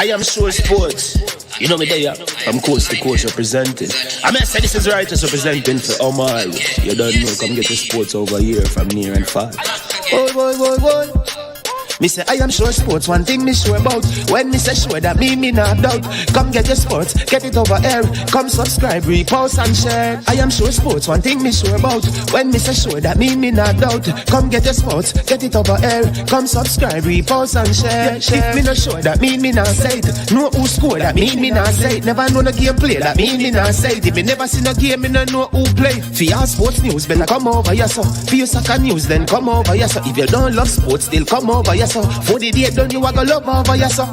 I am sure sports. You know me there, I'm coast to coast representing. I mean, I say this is righteous representing for Omar. You don't know, come get the sports over here from near and far. Boy. Me say I am sure sports, one thing me sure about. When me say sure, that me not doubt. Come get your sports, get it over here. Come subscribe, repost and share. I am sure sports, one thing me sure about. When me say sure, that me not doubt. Come get your sports, get it over here. Come subscribe, repost and share. If me not sure, that me not say it. Know who score, that me not say it. Never know the game play, that me not say it. If me never seen a game, me not know who play. For your sports news, better come over here so. For your soccer news, then come over here so. If you don't love sports, still come over here so. For the day done, you are gonna love over here so.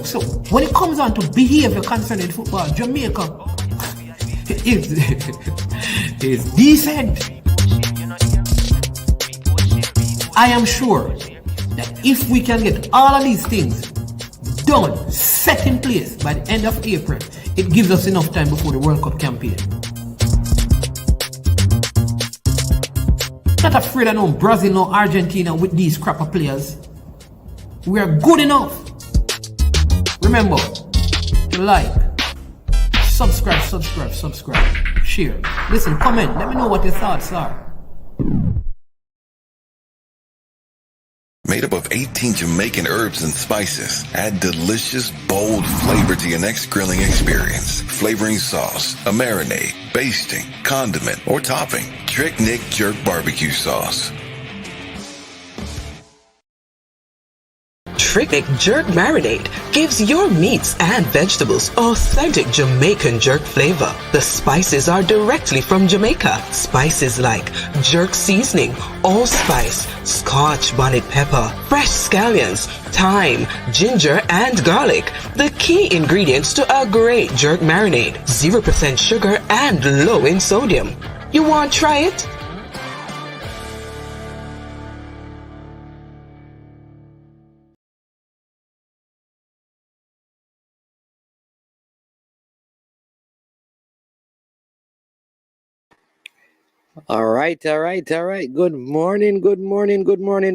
So when it comes on to behavior concerning football, Jamaica is decent. I am sure that if we can get all of these things done, set in place by the end of April, it gives us enough time before the World Cup campaign. Not afraid of no Brazil, no Argentina with these crap of players. We are good enough. Remember, to like, subscribe, share. Listen, comment, let me know what your thoughts are. Made up of 18 Jamaican herbs and spices. Add delicious, bold flavor to your next grilling experience. Flavoring sauce, a marinade, basting, condiment, or topping. Trick Nick Jerk Barbecue Sauce. Trick Nick Jerk Marinade gives your meats and vegetables authentic Jamaican jerk flavor. The spices are directly from Jamaica. Spices like jerk seasoning, allspice, Scotch bonnet pepper, fresh scallions, thyme, ginger, and garlic. The key ingredients to a great jerk marinade. 0% sugar and low in sodium. You want to try it? All right. Good morning,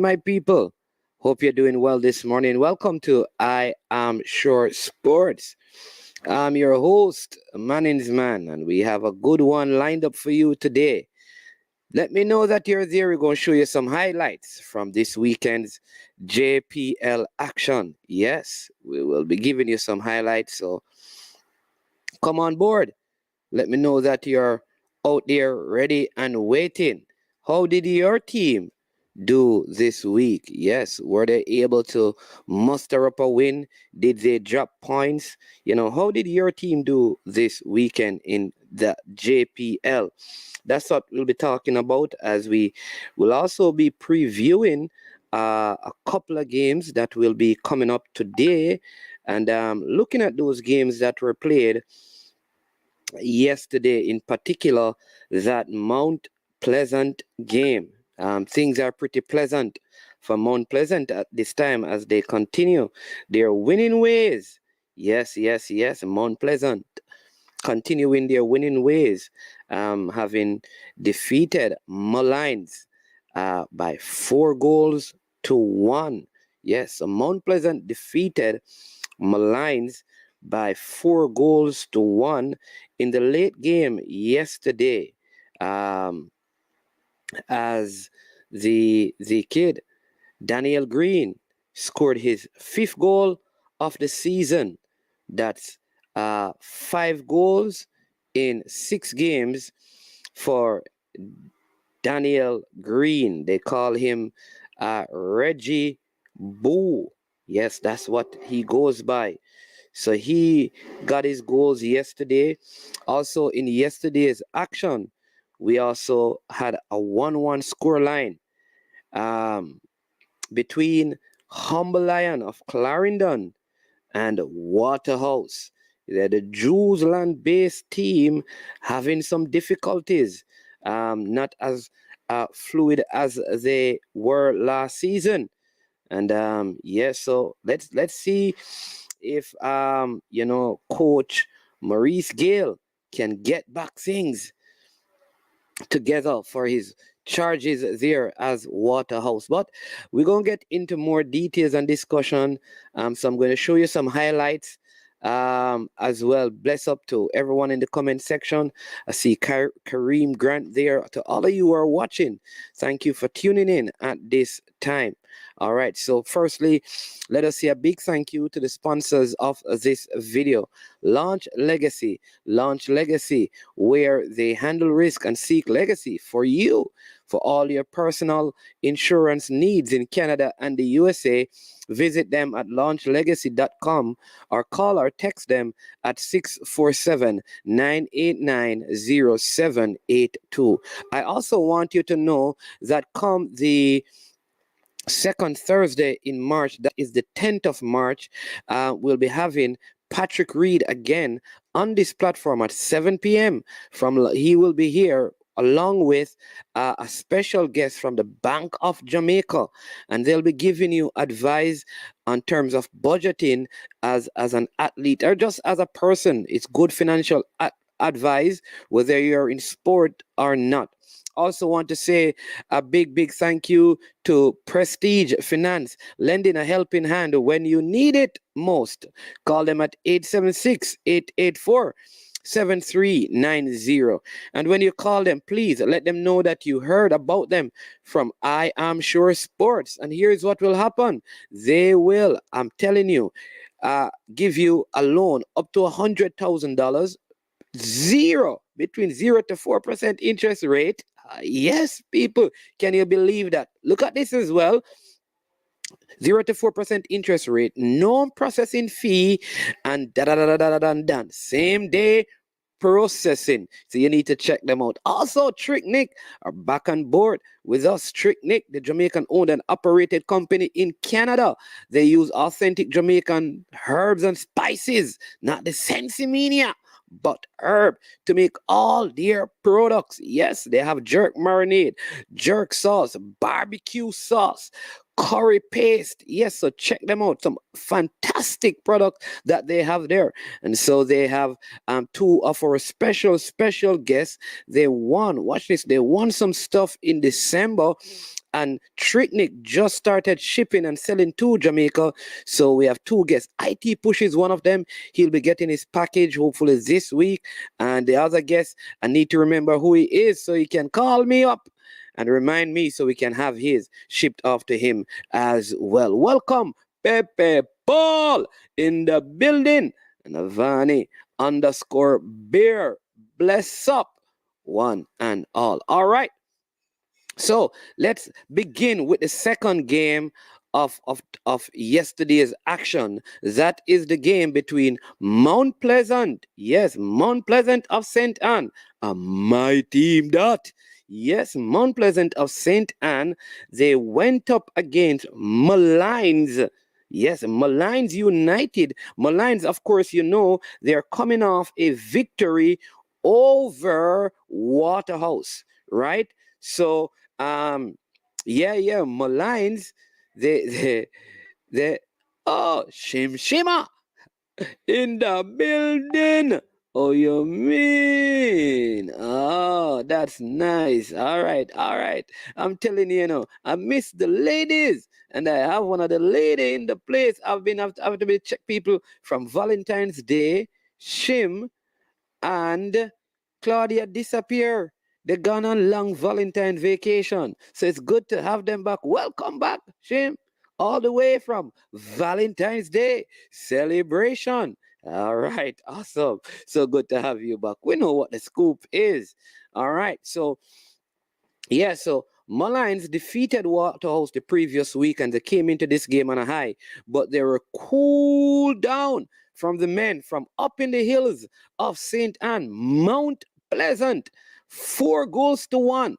my people. Hope you're doing well this morning. Welcome to I Am Sure Sports. I'm your host, Manning's Man, and we have a good one lined up for you today. Let me know that you're there. We're going to show you some highlights from this weekend's JPL action. Yes, we will be giving you some highlights, so come on board. Let me know that you're out there ready and waiting. How did your team do this week? Yes, were they able to muster up a win? Did they drop points? How did your team do this weekend in the JPL? That's what we'll be talking about, as we will also be previewing a couple of games that will be coming up today, and looking at those games that were played yesterday, in particular that Mount Pleasant game. Things are pretty pleasant for Mount Pleasant at this time as they continue their winning ways. Yes, Mount Pleasant continuing their winning ways, having defeated Mullines by 4-1. Yes, so Mount Pleasant defeated Mullines by 4-1 in the late game yesterday, as the kid Daniel Green scored his 5th goal of the season. That's 5 goals in 6 games for Daniel Green. They call him Reggie Boo. Yes, that's what he goes by. So he got his goals yesterday. Also, in yesterday's action, we also had a 1-1 scoreline between Humble Lion of Clarendon and Waterhouse. The Jewsland-based team having some difficulties, not as fluid as they were last season. And so let's see if Coach Maurice Gale can get back things together for his charges there as Waterhouse. But we're going to get into more details and discussion. So I'm going to show you some highlights as well. Bless up to everyone in the comment section. I see Kareem Grant there. To all of you who are watching, thank you for tuning in at this time. All right. So firstly, let us say a big thank you to the sponsors of this video. Launch Legacy, where they handle risk and seek legacy for you for all your personal insurance needs in Canada and the USA. Visit them at launchlegacy.com or call or text them at 647-989-0782. I also want you to know that come the second Thursday in March, that is the 10th of March, we'll be having Patrick Reed again on this platform at 7 p.m. He will be here along with a special guest from the Bank of Jamaica, and they'll be giving you advice on terms of budgeting as an athlete or just as a person. It's good financial advice whether you're in sport or not. Also want to say a big thank you to Prestige Finance, lending a helping hand when you need it most. Call them at 876-884-7390. And when you call them, please let them know that you heard about them from I Am Sure Sports. And here's what will happen. They will, I'm telling you, give you a loan up to $100,000, between 0 to 4% interest rate. Yes, people, can you believe that? Look at this as well. 0 to 4% interest rate, no processing fee, and done. Same day processing. So you need to check them out. Also, Trick Nick are back on board with us. Trick Nick, the Jamaican owned and operated company in Canada. They use authentic Jamaican herbs and spices, not the Sensimania, but herb to make all their products. Yes, they have jerk marinade, jerk sauce, barbecue sauce, curry paste. Yes, so check them out. Some fantastic products that they have there. And so they have two of our special guests. They won, watch this, they won some stuff in December. And Tricknick just started shipping and selling to Jamaica. So we have two guests. IT Push is one of them. He'll be getting his package hopefully this week. And the other guest, I need to remember who he is so he can call me up and remind me so we can have his shipped off to him as well. Welcome, Pepe Paul in the building. And Avani _bear. Bless up one and all. All right. So let's begin with the second game of yesterday's action. That is the game between Mount Pleasant, yes, Mount Pleasant of St. Anne, my team that. Yes, Mount Pleasant of St. Anne, they went up against Malines. Yes, Malines United. Malines, of course, you know, they're coming off a victory over Waterhouse, right? So, Malines, they, Shima in the building. Oh, you mean? Oh, that's nice. All right. I'm telling you, I miss the ladies, and I have one of the ladies in the place. I've to be check people from Valentine's Day, Shim, and Claudia disappear. They're gone on long Valentine vacation. So it's good to have them back. Welcome back, Shim. All the way from Valentine's Day celebration. All right, awesome. So good to have you back. We know what the scoop is. All right, so Malines defeated Waterhouse the previous week and they came into this game on a high, but they were cooled down from the men from up in the hills of St. Anne, Mount Pleasant. 4-1.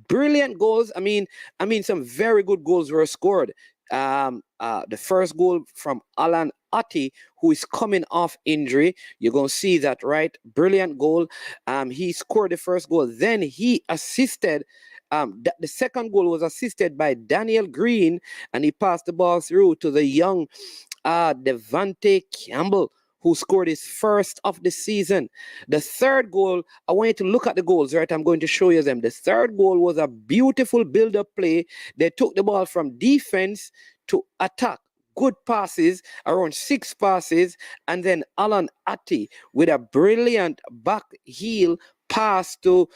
Brilliant goals. I mean, some very good goals were scored. The first goal from Alan Atti, who is coming off injury. You're going to see that, right? Brilliant goal. He scored the first goal. Then he assisted. The second goal was assisted by Daniel Green, and he passed the ball through to the young Devante Campbell, who scored his first of the season. The third goal, I want you to look at the goals, right? I'm going to show you them. The third goal was a beautiful build-up play. They took the ball from defense to attack. Good passes, around 6 passes, and then Alan Atty with a brilliant back heel pass to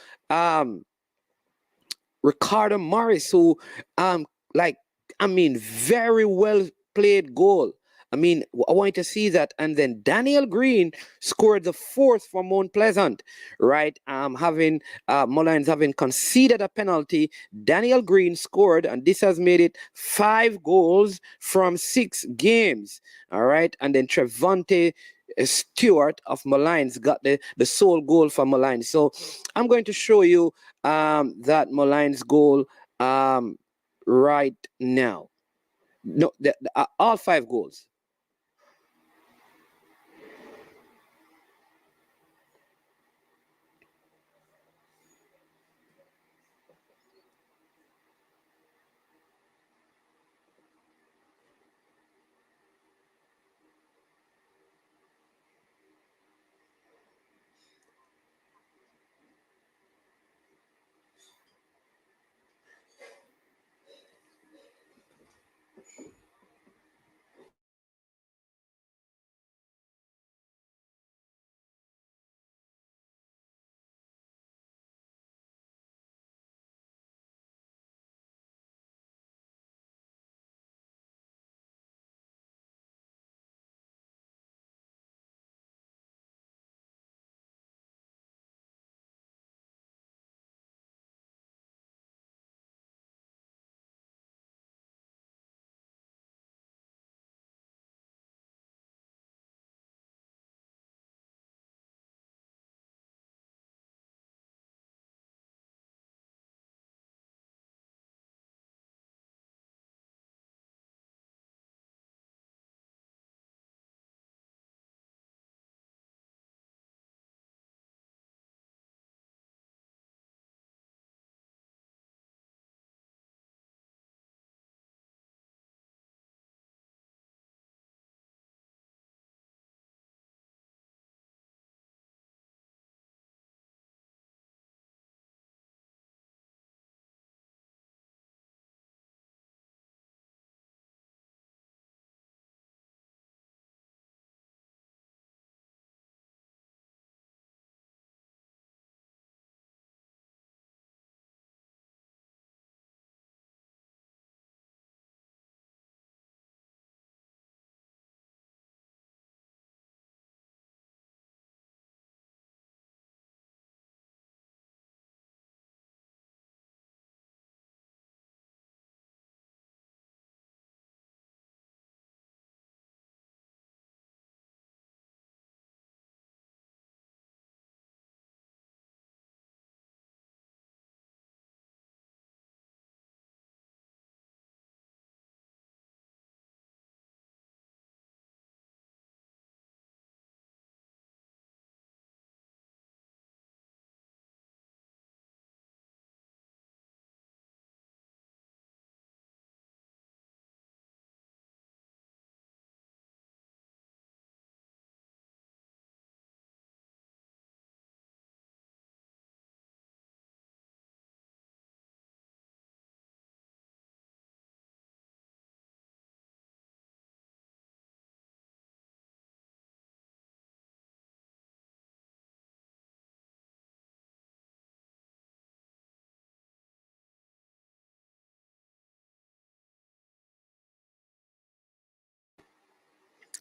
Ricardo Morris, who very well played goal. I want you to see that. And then Daniel Green scored the fourth for Mount Pleasant, right? Mullines having conceded a penalty. Daniel Green scored, and this has made it 5 goals from 6 games, all right? And then Trevante Stewart of Mullines got the sole goal for Mullines. So I'm going to show you that Mullines goal right now. No, all 5 goals.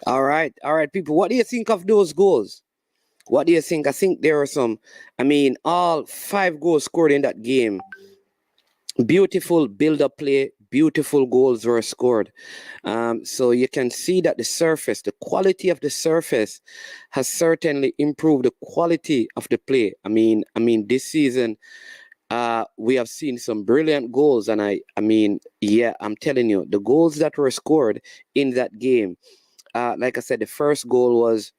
All right, people. What do you think of those goals? What do you think? I think there are some. All 5 goals scored in that game. Beautiful build-up play, beautiful goals were scored. So you can see that the quality of the surface has certainly improved the quality of the play. This season, we have seen some brilliant goals, and I'm telling you, the goals that were scored in that game, like I said, the first goal was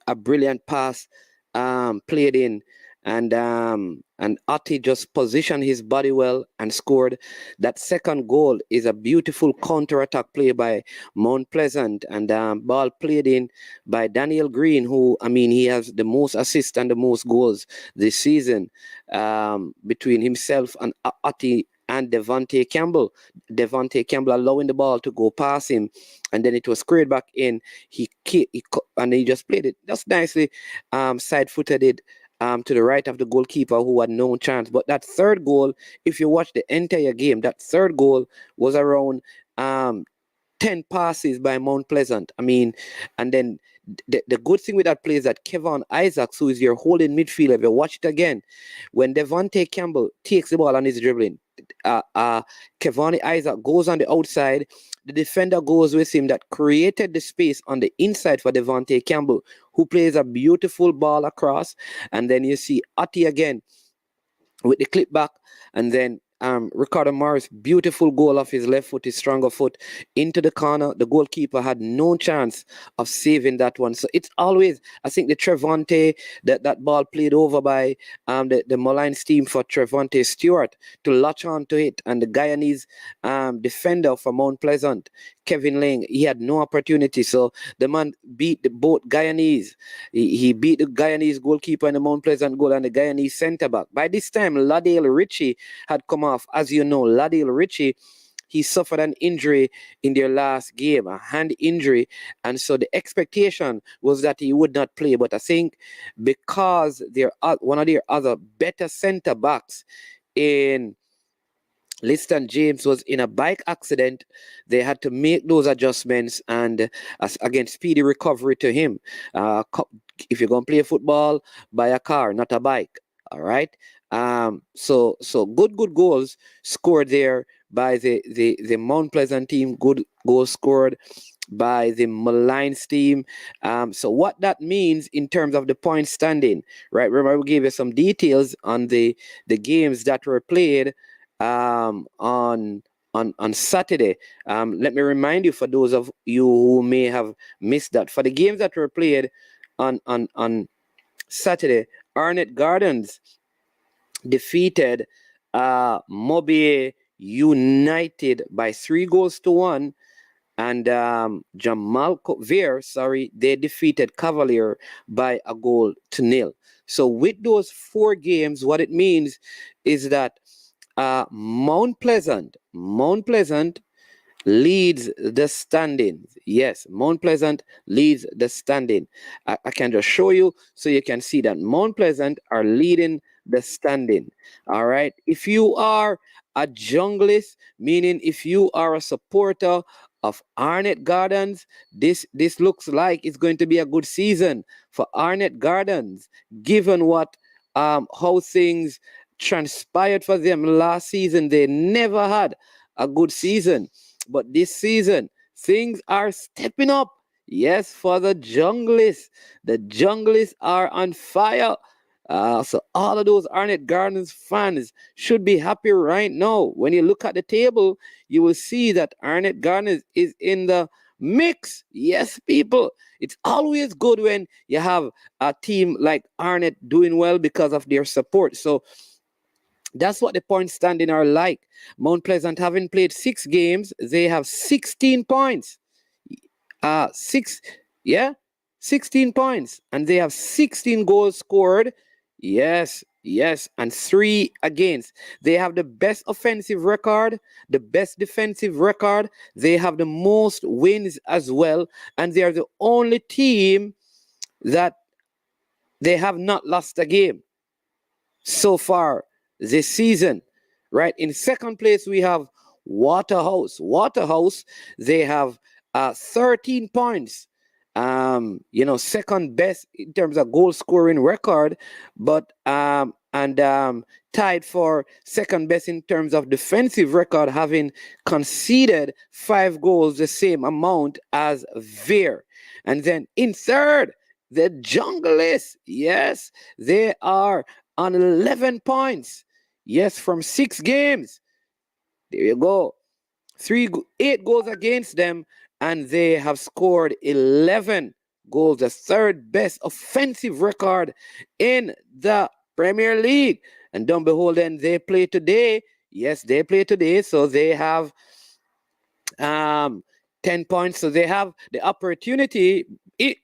a brilliant pass played in and Ati just positioned his body well and scored. That second goal is a beautiful counter-attack play by Mount Pleasant, and ball played in by Daniel Green, who, I mean, he has the most assists and the most goals this season, between himself and Ati and Devontae Campbell. Devontae Campbell allowing the ball to go past him, and then it was squared back in. And he just played it just nicely, side-footed it to the right of the goalkeeper, who had no chance. But that third goal, if you watch the entire game, that third goal was around 10 passes by Mount Pleasant. I mean, and then the good thing with that play is that Kevon Isaacs, who is your holding midfielder, if you watch it again, when Devontae Campbell takes the ball and is dribbling, Kevon Isaac goes on the outside, the defender goes with him, that created the space on the inside for Devontae Campbell, who plays a beautiful ball across. And then you see Ati again with the clip back, and then Ricardo Morris, beautiful goal off his left foot, his stronger foot, into the corner. The goalkeeper had no chance of saving that one. So it's always, I think, the Trevante, that ball played over by the Molines team for Trevante Stewart to latch on to it. And the Guyanese defender for Mount Pleasant, Kevin Lang, he had no opportunity. So the man beat both Guyanese. He beat the Guyanese goalkeeper and the Mount Pleasant goal and the Guyanese centre back. By this time, Ladale Ritchie had come off. As you know, Ladale Ritchie, he suffered an injury in their last game, a hand injury. And so the expectation was that he would not play. But I think because one of their other better centre backs in Liston James was in a bike accident, they had to make those adjustments and again, speedy recovery to him. If you're going to play football, buy a car, not a bike. All right. So good goals scored there by the Mount Pleasant team. Good goals scored by the Malines team. So what that means in terms of the point standing, right? Remember, we gave you some details on the games that were played on Saturday. Let me remind you, for those of you who may have missed that, for the games that were played on Saturday, Arnett Gardens defeated Mobile United by 3-1, and they defeated Cavalier by 1-0. So with those 4 games, what it means is that Mount Pleasant leads the standings. Yes, Mount Pleasant leads the standing. I can just show you so you can see that Mount Pleasant are leading the standing. All right. If you are a junglist, meaning if you are a supporter of Arnett Gardens, this looks like it's going to be a good season for Arnett Gardens, given what how things transpired for them last season. They never had a good season, but this season things are stepping up. Yes, for the junglists. The junglists are on fire. So all of those Arnett Gardens fans should be happy right now. When you look at the table, you will see that Arnett Gardens is in the mix. Yes, people. It's always good when you have a team like Arnett doing well because of their support. So that's what the points standing are like. Mount Pleasant, having played 6 games, they have 16 points. 16 points. And they have 16 goals scored. Yes, and 3 against. They have the best offensive record, the best defensive record. They have the most wins as well. And they are the only team that they have not lost a game so far this season. Right? In second place, we have Waterhouse. They have 13 points. Second best in terms of goal scoring record, but tied for second best in terms of defensive record, having conceded 5 goals, the same amount as Veer. And then in third, the Junglists. Yes, they are on 11 points. Yes, from 6 games. There you go. 8 goals against them, and they have scored 11 goals, the third best offensive record in the Premier League. And don't behold, then they play today. Yes, they play today. So they have 10 points. So they have the opportunity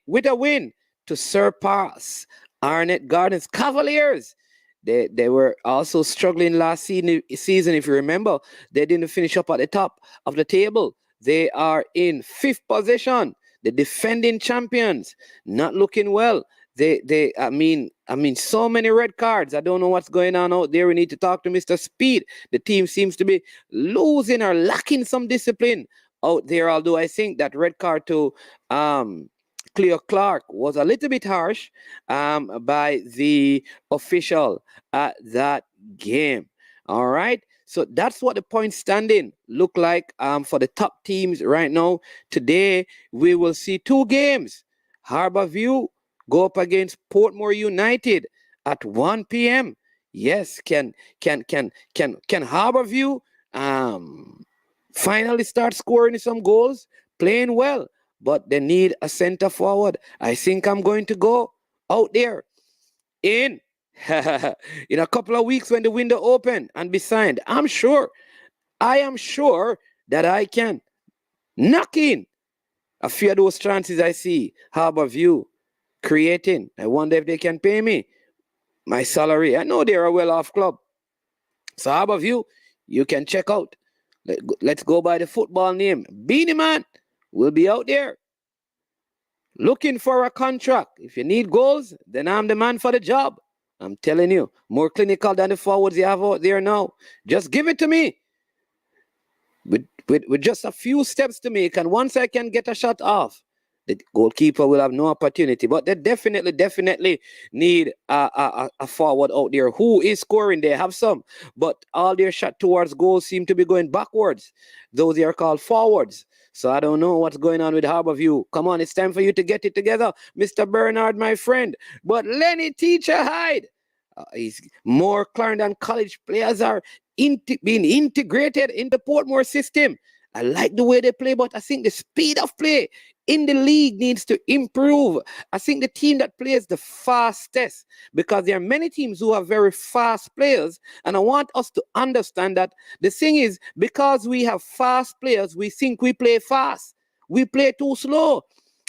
with a win to surpass Arnett Gardens Cavaliers. They were also struggling last season. If you remember, they didn't finish up at the top of the table. They are in 5th position. The defending champions, not looking well. I mean, so many red cards. I don't know what's going on out there. We need to talk to Mr. Speed. The team seems to be losing or lacking some discipline out there. Although I think that red card to Cleo Clark was a little bit harsh by the official at that game. All right. So that's what the point standing look like for the top teams right now. Today, we will see 2 games. Harborview go up against Portmore United at 1 p.m. Yes, can Harborview finally start scoring some goals, playing well, but they need a center forward. I think I'm going to go out there in a couple of weeks when the window open and be signed. I am sure that I can knock in a few of those chances I see Harborview creating. I wonder if they can pay me my salary. I know they're a well-off club. So Harborview, you can check out. Let's go by the football name. Beanie Man will be out there looking for a contract. If you need goals, then I'm the man for the job. I'm telling you, more clinical than the forwards you have out there now. Just give it to me. With just a few steps to make, and once I can get a shot off, the goalkeeper will have no opportunity. But they definitely need a forward out there who is scoring. They have some, but all their shot towards goals seem to be going backwards. Those are called forwards. So I don't know what's going on with Harborview. Come on, it's time for you to get it together, Mr. Bernard, my friend. But Lenny Teacher Hyde, he's more Clarendon College players are being integrated in the Portmore system. I like the way they play, but I think the speed of play in the league needs to improve. I think the team that plays the fastest, because there are many teams who have very fast players, and I want us to understand that the thing is, because we have fast players, we think we play fast. We play too slow.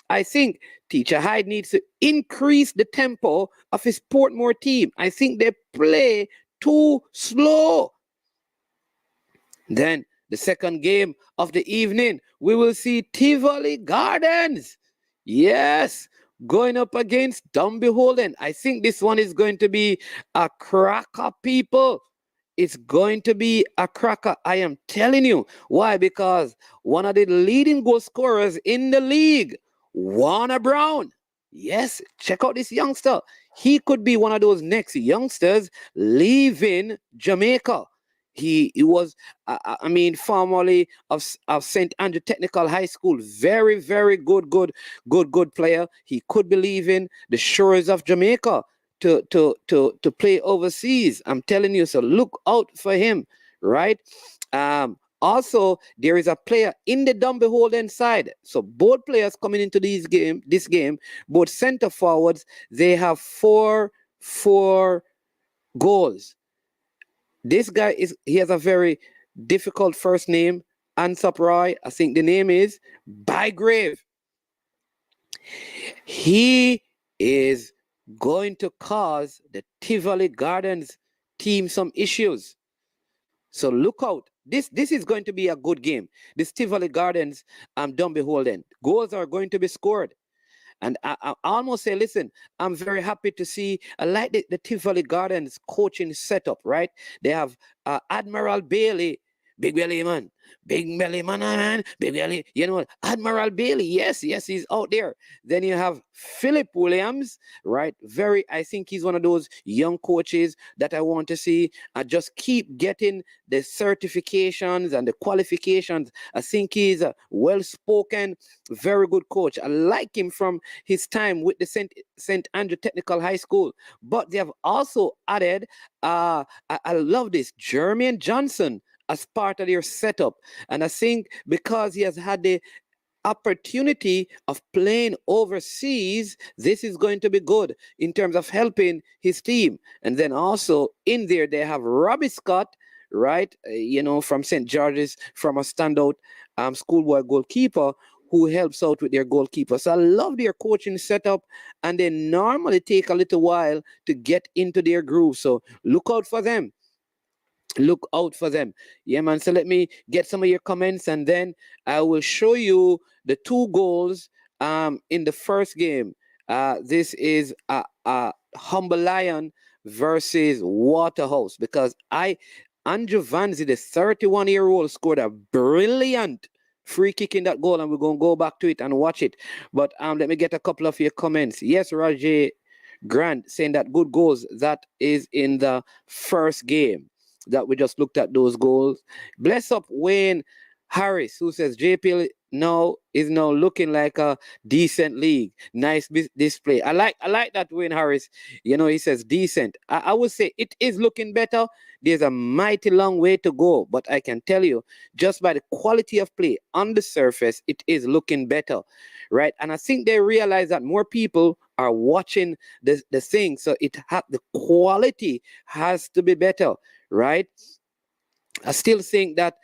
I think Teacher Hyde needs to increase the tempo of his Portmore team. I think they play too slow. Then the second game of the evening, we will see Tivoli Gardens. Yes, going up against Dumbeholden. I think this one is going to be a cracker, people. It's going to be a cracker. I am telling you. Why? Because one of the leading goal scorers in the league, Warner Brown. Yes, check out this youngster. He could be one of those next youngsters leaving Jamaica. He was, formerly of St. Andrew Technical High School. Very, very good player. He could be leaving the shores of Jamaica to play overseas. I'm telling you, so look out for him, right? Also, there is a player in the Dumbeholden side. So both players coming into this game, both center forwards, they have four goals. This guy he has a very difficult first name, Ansop Roy. I think the name is Bygrave. He is going to cause the Tivoli Gardens team some issues. So look out. This is going to be a good game. This Tivoli Gardens Dumbeholden. Goals are going to be scored. And I almost say, listen, I'm very happy to see, I like the Tivoli Gardens coaching setup, right? They have Admiral Bailey, big belly man, big belly man, big belly, you know, Admiral Bailey, yes, he's out there. Then you have Philip Williams, right? I think he's one of those young coaches that I want to see just keep getting the certifications and the qualifications. I think he's a well-spoken, very good coach. I like him from his time with the St. Andrew Technical High School. But they have also added, I love this, Jermaine Johnson as part of their setup. And I think because he has had the opportunity of playing overseas, this is going to be good in terms of helping his team. And then also in there, they have Robbie Scott, right? From St. George's, from a standout schoolboy goalkeeper who helps out with their goalkeeper. So I love their coaching setup, and they normally take a little while to get into their groove. So look out for them. Look out for them. Yeah, man. So let me get some of your comments, and then I will show you the 2 goals in the first game. This is Humble Lion versus Waterhouse, because Andrew Vanzi, the 31-year-old, scored a brilliant free kick in that goal, and we're going to go back to it and watch it. But let me get a couple of your comments. Yes, Roger Grant saying that good goals. That is in the first game that we just looked at those goals. Bless up Wayne Harris, who says JPL is now looking like a decent league. Nice display. I like that, Wayne Harris. He says decent. I would say it is looking better. There's a mighty long way to go, but I can tell you, just by the quality of play on the surface, it is looking better, right? And I think they realize that more people are watching the thing, so the quality has to be better, right? I still think that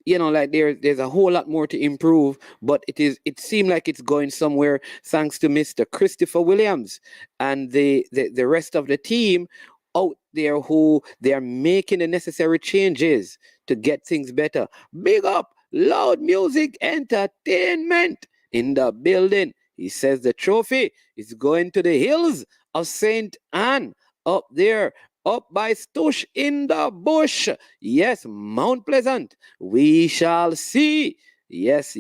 like there's a whole lot more to improve, but it seemed like it's going somewhere thanks to Mr. Christopher Williams and the rest of the team out there, who they are making the necessary changes to get things better. Big up Loud Music Entertainment in the building. He says the trophy is going to the hills of St. Anne up there, up by Stush in the bush. Yes, Mount Pleasant. We shall see. Yes.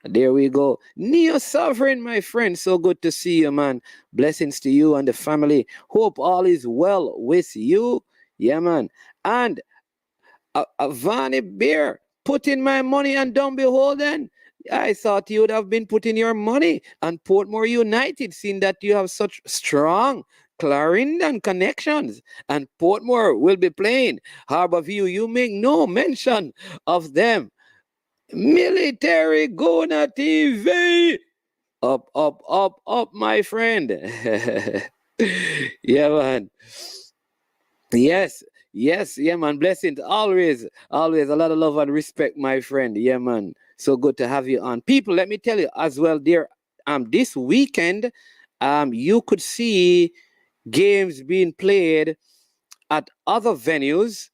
There we go. Neo Sovereign, my friend. So good to see you, man. Blessings to you and the family. Hope all is well with you. Yeah, man. And Vanny Bear, putting my money on Don't Beholden. I thought you would have been putting your money on Portmore United, seeing that you have such strong Clarendon connections, and Portmore will be playing Harborview. You make no mention of them. Military Gona TV. Up, my friend. Yeah, man. Yes, yeah, man. Blessings. Always a lot of love and respect, my friend. Yeah, man. So good to have you on. People, let me tell you as well, dear, this weekend, you could see games being played at other venues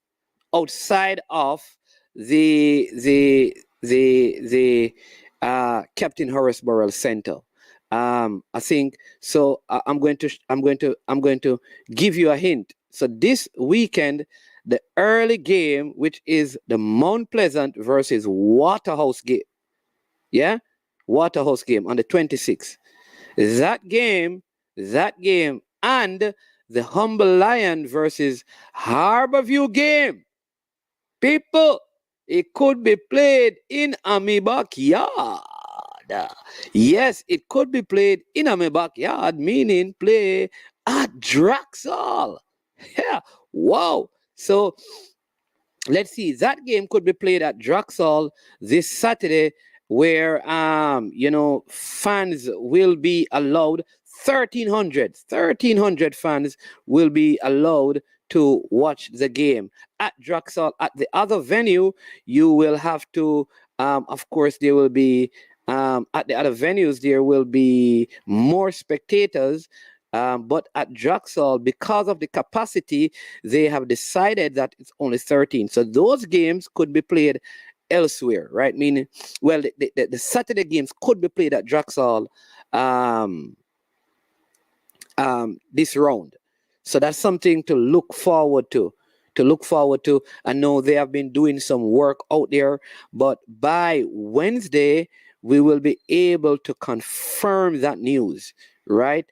outside of the Captain Horace Burrell Center. I think so. I'm going to give you a hint. So this weekend, the early game, which is the Mount Pleasant versus Waterhouse game, yeah, Waterhouse game on the 26th. That game, and the Humble Lion versus Harborview game. People, it could be played in my backyard. Yes, it could be played in my backyard, meaning play at Draxall. Yeah, wow. So let's see, that game could be played at Draxall this Saturday, where fans will be allowed. 1,300 fans will be allowed to watch the game at Draxall. At the other venue, you will have to, of course, there will be, at the other venues, there will be more spectators. But at Draxall, because of the capacity, they have decided that it's only 13. So those games could be played elsewhere, right? Meaning, well, the Saturday games could be played at Draxall this round. So that's something to look forward to. I know they have been doing some work out there, but by Wednesday, we will be able to confirm that news, right?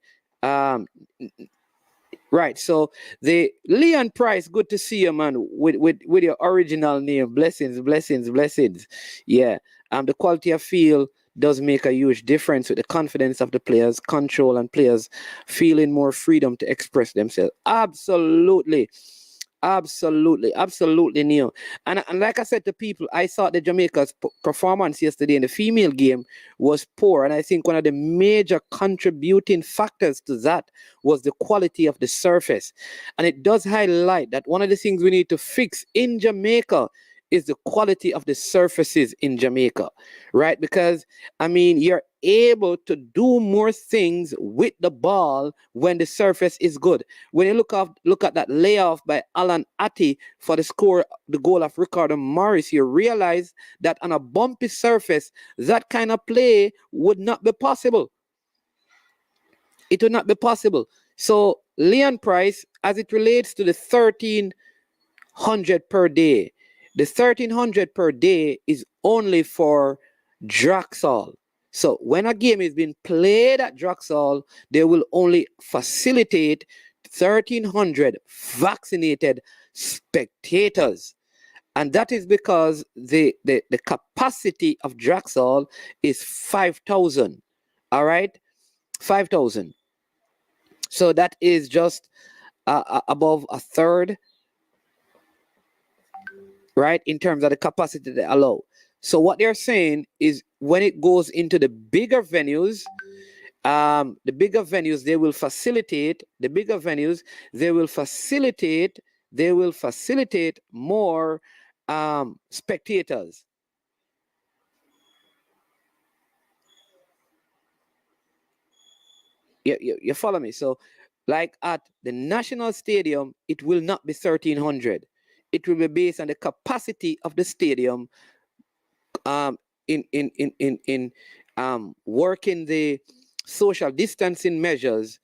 Right. So the Leon Price, good to see you, man, with your original name. Blessings. Yeah. The quality of field does make a huge difference with the confidence of the players, control, and players feeling more freedom to express themselves. Absolutely. Absolutely, absolutely, Neil. And like I said to people, I thought the Jamaica's performance yesterday in the female game was poor, and I think one of the major contributing factors to that was the quality of the surface. And it does highlight that one of the things we need to fix in Jamaica is the quality of the surfaces in Jamaica, right? Because I mean, you're able to do more things with the ball when the surface is good. When you look at that layoff by Alan Atty for the goal of Ricardo Morris, you realize that on a bumpy surface, that kind of play would not be possible. It would not be possible. So Leon Price, as it relates to the 1300 per day, the 1300 per day is only for Draxall. So when a game is being played at Draxall, they will only facilitate 1300 vaccinated spectators. And that is because the capacity of Draxall is 5,000. All right? 5,000. So that is just above a third, right, in terms of the capacity they allow. So what they're saying is when it goes into the bigger venues, they will facilitate more spectators. You follow me? So like at the National Stadium, it will not be 1300. It will be based on the capacity of the stadium, um, in working the social distancing measures.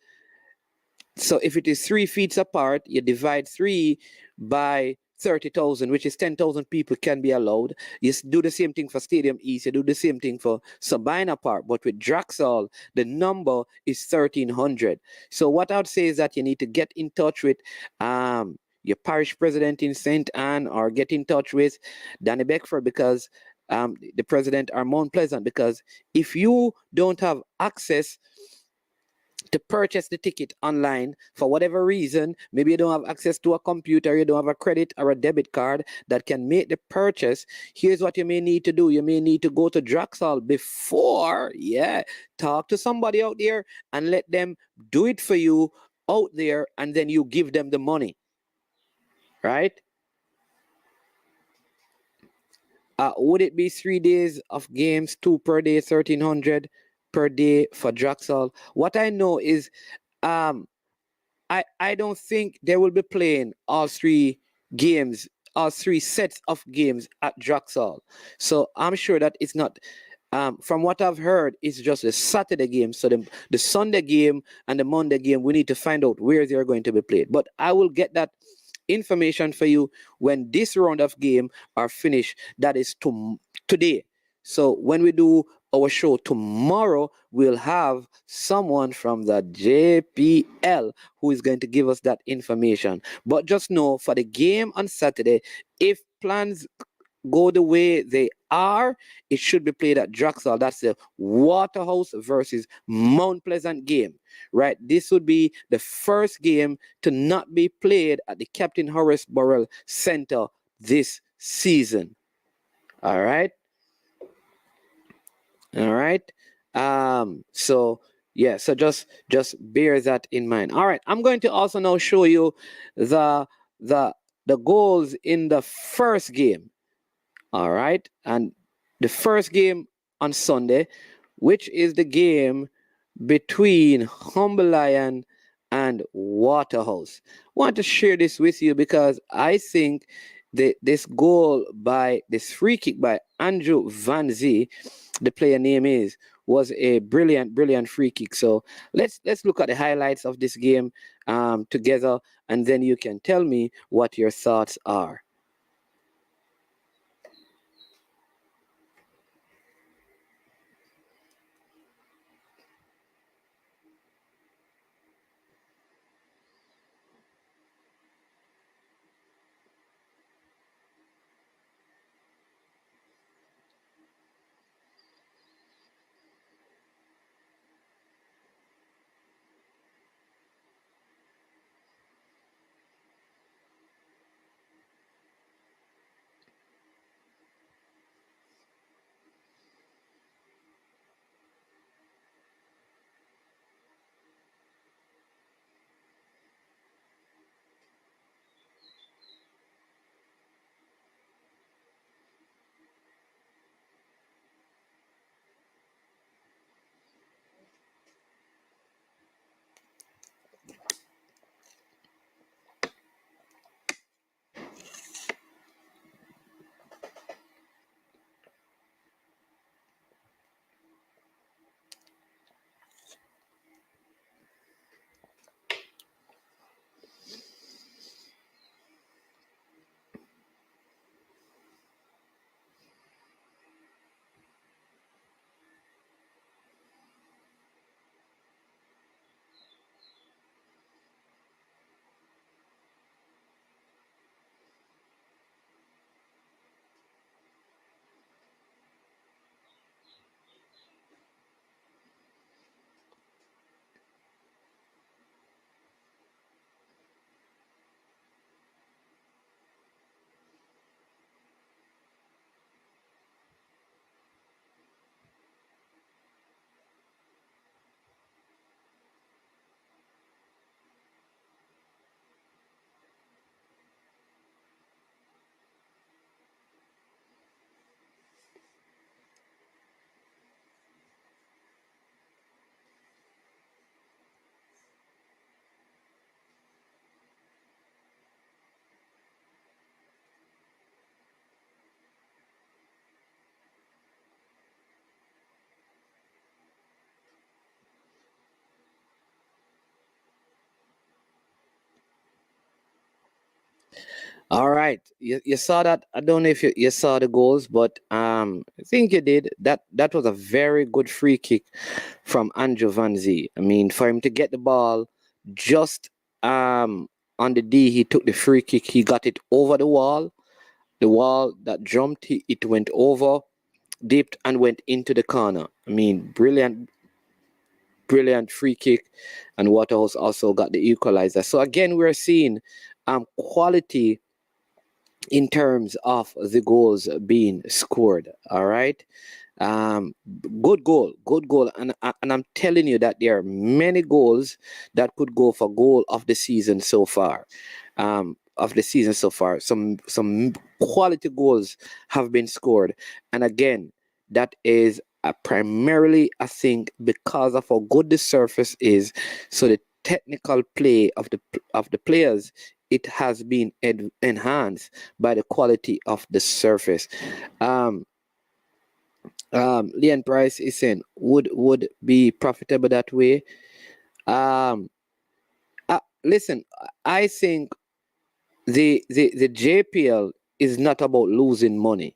So if it is 3 feet apart, you divide 3 by 30,000, which is 10,000 people can be allowed. You do the same thing for Stadium East. You do the same thing for Sabina Park. But with Draxall, the number is 1300. So what I'd say is that you need to get in touch with your parish president in St. Anne, or get in touch with Danny Beckford, because the president are Mount Pleasant, because if you don't have access to purchase the ticket online for whatever reason, maybe you don't have access to a computer, you don't have a credit or a debit card that can make the purchase, here's what you may need to do. You may need to go to Draxall before, talk to somebody out there and let them do it for you out there, and then you give them the money, right? Would it be 3 days of games, 2 per day, 1300 per day for Draxall? What I know is um I don't think they will be playing all three games, all three sets of games at Draxall. So I'm sure that it's not. From what I've heard, it's just the Saturday game. So the Sunday game and the Monday game, we need to find out where they are going to be played. But I will get that information for you when this round of game are finished. That is today. So when we do our show tomorrow, we'll have someone from the JPL who is going to give us that information. But just know, for the game on Saturday, if plans go the way they are, it should be played at Draxall. That's the Waterhouse versus Mount Pleasant game, right? This would be the first game to not be played at the Captain Horace Burrell Center this season. All right. All right. So yeah, so just bear that in mind. All right, I'm going to also now show you the the goals in the first game. All right, and the first game on Sunday, which is the game between Humble Lion and Waterhouse. Want to share this with you because I think this goal by this free kick by Andrew Van Zee, the player name was a brilliant free kick. So let's look at the highlights of this game together, and then you can tell me what your thoughts are. All right, you saw that. I don't know if you saw the goals, but I think you did. That was a very good free kick from Andrew Van Zee. I mean, for him to get the ball just on the D, he took the free kick. He got it over the wall that jumped. It went over, dipped, and went into the corner. I mean, brilliant free kick, and Waterhouse also got the equalizer. So again, we're seeing quality in terms of the goals being scored. All right. Um, good goal, and I'm telling you that there are many goals that could go for goal of the season so far. Some quality goals have been scored, and again, that is primarily, I think, because of how good the surface is. So the technical play of the players, it has been enhanced by the quality of the surface. Um, Leon Price is saying would be profitable that way. Um, Listen, I think the JPL is not about losing money.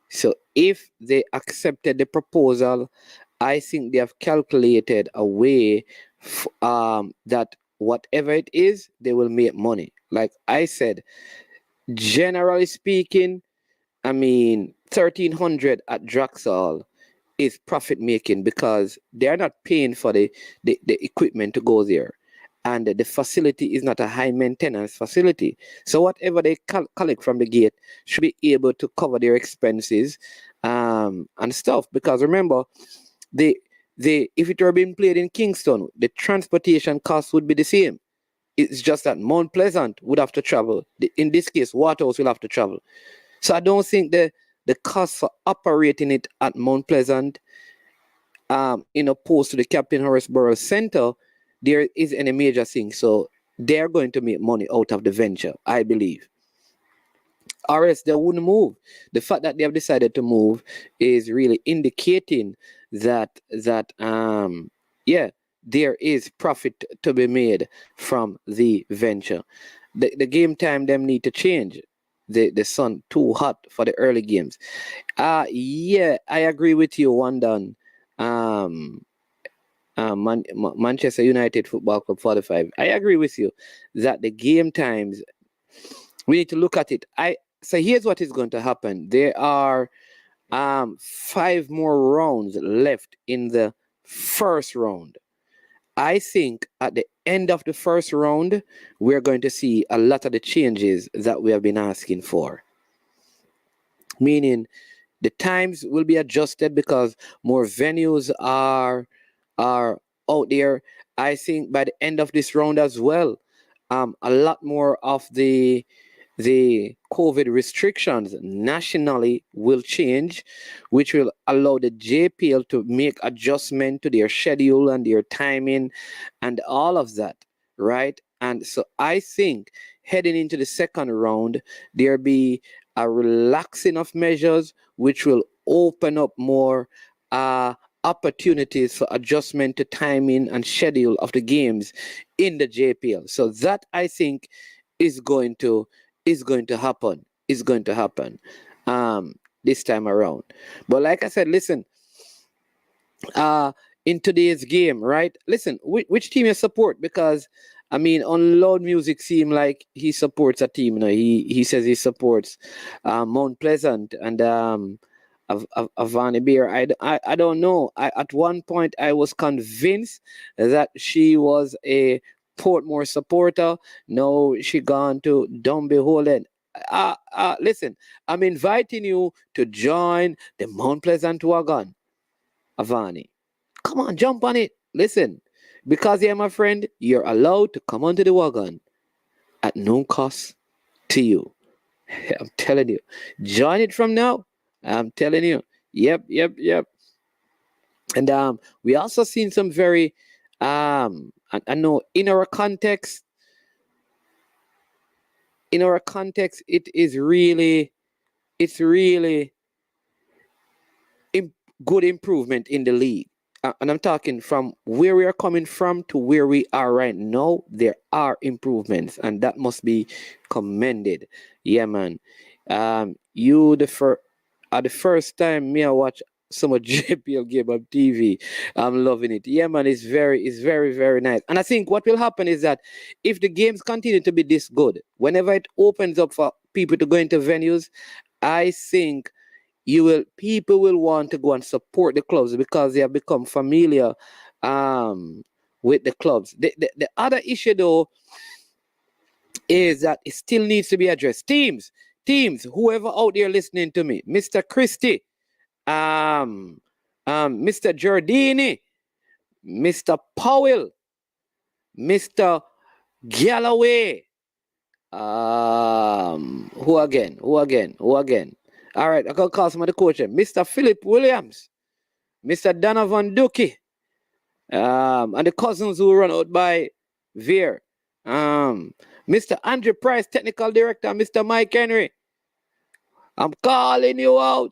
So if they accepted the proposal, I think they have calculated a way that whatever it is, they will make money. Like I said, generally speaking, I mean, 1,300 at Draxall is profit making because they're not paying for the equipment to go there. And the facility is not a high maintenance facility. So whatever they collect from the gate should be able to cover their expenses and stuff. Because remember, if it were being played in Kingston, the transportation cost would be the same. It's just that Mount Pleasant would have to travel. In this case, Waterhouse will have to travel. So I don't think the cost for operating it at Mount Pleasant, in opposed to the Captain Horace Center, there is any major thing. So they're going to make money out of the venture, I believe. Or else they wouldn't move. The fact that they have decided to move is really indicating that yeah, there is profit to be made from the venture. The game time them need to change. The sun too hot for the early games. Yeah, I agree with you, Wandan. Um Manchester United Football Club 45. I agree with you that the game times, we need to look at it. So here's what is going to happen. There are 5 more rounds left in the first round. I think at the end of the first round, we're going to see a lot of the changes that we have been asking for. Meaning the times will be adjusted because more venues are out there. I think by the end of this round as well, a lot more of the COVID restrictions nationally will change, which will allow the JPL to make adjustment to their schedule and their timing and all of that, right? And so I think heading into the second round, there'll be a relaxing of measures, which will open up more opportunities for adjustment to timing and schedule of the games in the JPL. So that I think is going to happen. Is going to happen this time around. But like I said, listen, in today's game, right? Listen, which team you support? Because I mean, on Loud Music seem like he supports a team. You know, he says he supports Mount Pleasant and Avani Bear. I don't know. At one point I was convinced that she was a Portmore supporter. No, she gone to Dumbeholden. Listen, I'm inviting you to join the Mount Pleasant wagon, Avani. Come on, jump on it. Listen, because you're my friend, you're allowed to come onto the wagon at no cost to you. I'm telling you. Join it from now. I'm telling you. Yep. And we also seen some very I know in our context, it's really good improvement in the league. and I'm talking from where we are coming from to where we are right now, there are improvements, and that must be commended. Yeah, man. You the first time me I watch some of JPL game on TV. I'm loving it. Yeah, man. It's very, very nice. And I think what will happen is that if the games continue to be this good, whenever it opens up for people to go into venues, I think people will want to go and support the clubs because they have become familiar um with the clubs. The other issue though is that it still needs to be addressed. Teams, whoever out there listening to me, Mr. Christie, Mr. Giordini, Mr. Powell, Mr. Galloway, who again? All right, I can call some of the coaches. Mr. Philip Williams, Mr. Donovan Duki, and the cousins who run out by Veer. Mr. Andrew Price, technical director, Mr. Mike Henry. I'm calling you out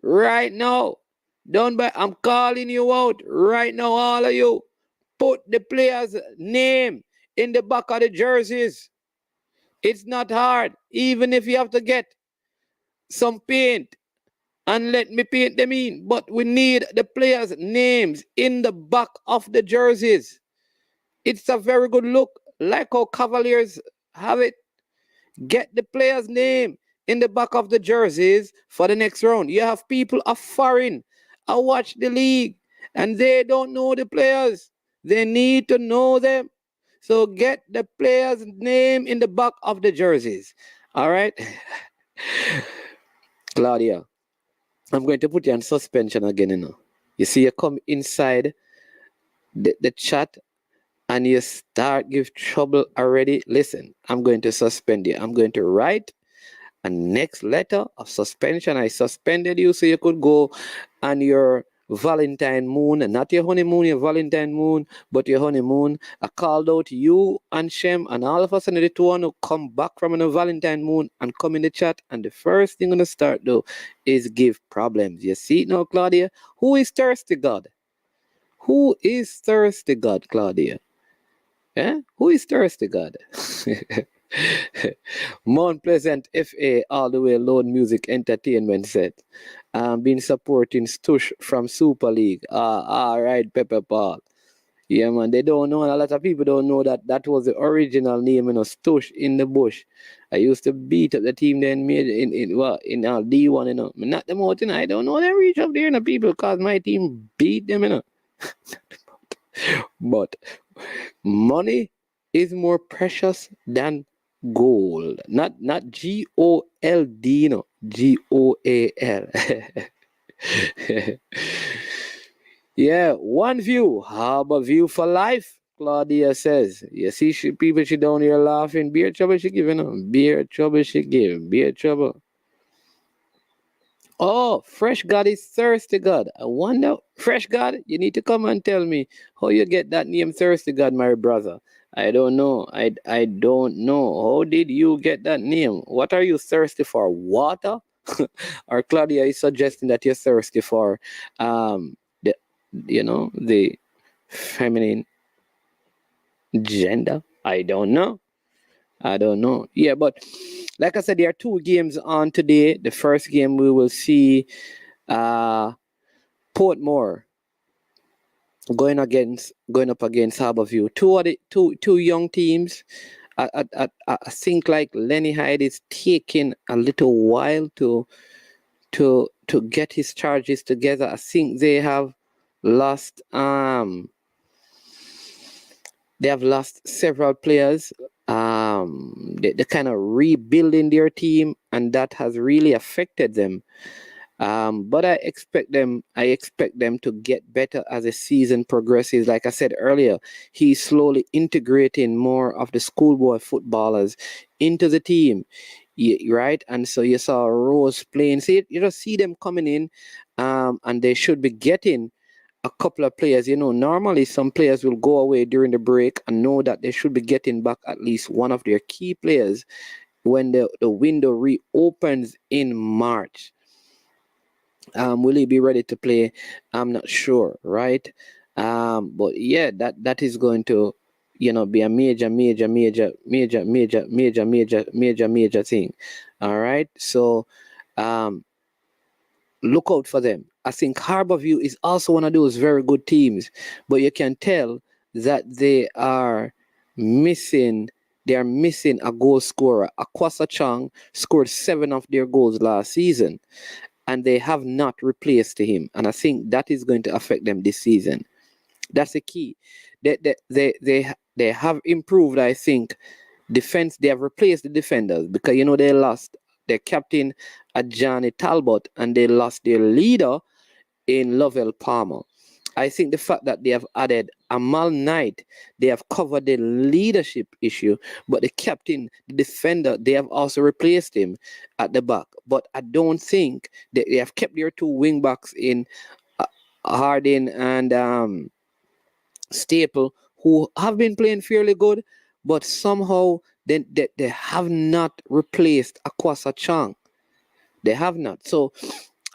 right now. I'm calling you out right now, all of you. Put the player's name in the back of the jerseys. It's not hard, even if you have to get some paint and let me paint them in. But we need the players' names in the back of the jerseys. It's a very good look, like how Cavaliers have it. Get the player's name in the back of the jerseys for the next round. You have people of foreign. I watch the league and they don't know the players. They need to know them. So get the player's name in the back of the jerseys. All right? Claudia, I'm going to put you on suspension again, you know. You see, you come inside the chat and you start give trouble already. Listen, I'm going to suspend you. I'm going to write a next letter of suspension. I suspended you so you could go on your Valentine moon, not your honeymoon, your Valentine moon, but your honeymoon. I called out you and Shem, and all of us in the two want to come back from a Valentine moon and come in the chat. And the first thing I'm gonna start though is give problems. You see it now, Claudia? Who is thirsty God? Who is thirsty God, Claudia? Eh? Who is thirsty God? Mount Pleasant FA all the way Load Music Entertainment set. Been supporting Stush from Super League. All right, Pepper Paul. Yeah, man, they don't know. A lot of people don't know that was the original name, you know, Stush in the bush. I used to beat up the team then made in D1, you know. Not the mountain. I don't know they reach up there, you know, people, because my team beat them, you know. But money is more precious than gold. Not GOLD, you know, GOAL. Yeah, one view. Harbor view for life, Claudia says. You see people she down here laughing. Beer trouble she give, you know. Beer trouble she give. Beer trouble. Oh, Fresh God is thirsty God. I wonder, Fresh God, you need to come and tell me how you get that name Thirsty God, my brother. I don't know. I don't know. How did you get that name? What are you thirsty for? Water? Or Claudia is suggesting that you're thirsty for the the feminine gender. I don't know. Yeah, but like I said, there are two games on today. The first game we will see Portmore going up against Harborview. Two young teams. I think like Lenny Hyde is taking a little while to get his charges together. I think they have lost several players. They're kind of rebuilding their team, and that has really affected them. But I expect them to get better as the season progresses. Like I said earlier, he's slowly integrating more of the schoolboy footballers into the team, right? And so you saw Rose playing. See, you just see them coming in, and they should be getting a couple of players. You know, normally some players will go away during the break and know that they should be getting back at least one of their key players when the window reopens in March. Will he be ready to play? I'm not sure, right? But yeah, that is going to, be a major thing. All right. So, um, look out for them. I think Harborview is also one of those very good teams, but you can tell that missing. They are missing a goal scorer. Akwasa Chang scored 7 of their goals last season, and they have not replaced him. And I think that is going to affect them this season. That's the key. They have improved, I think, defense. They have replaced the defenders because they lost their captain Johnny Talbot and they lost their leader in Lovell Palmer. I think the fact that they have added Amal Knight, they have covered the leadership issue, but the captain, the defender, they have also replaced him at the back. But I don't think they have kept their 2 wing backs in Harding and Staple, who have been playing fairly good, but somehow they have not replaced Akwasa Chang. They have not. So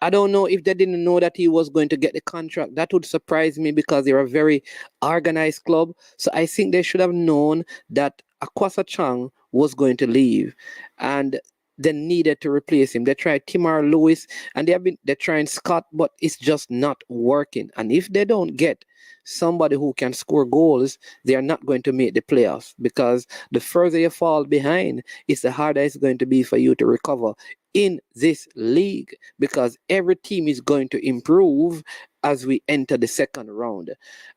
I don't know if they didn't know that he was going to get the contract. That would surprise me because they're a very organized club. So I think they should have known that Akwasa Chang was going to leave and they needed to replace him. They tried Timar Lewis and they're trying Scott, but it's just not working. And if they don't get somebody who can score goals, they are not going to make the playoffs because the further you fall behind, it's the harder it's going to be for you to recover in this league because every team is going to improve as we enter the second round.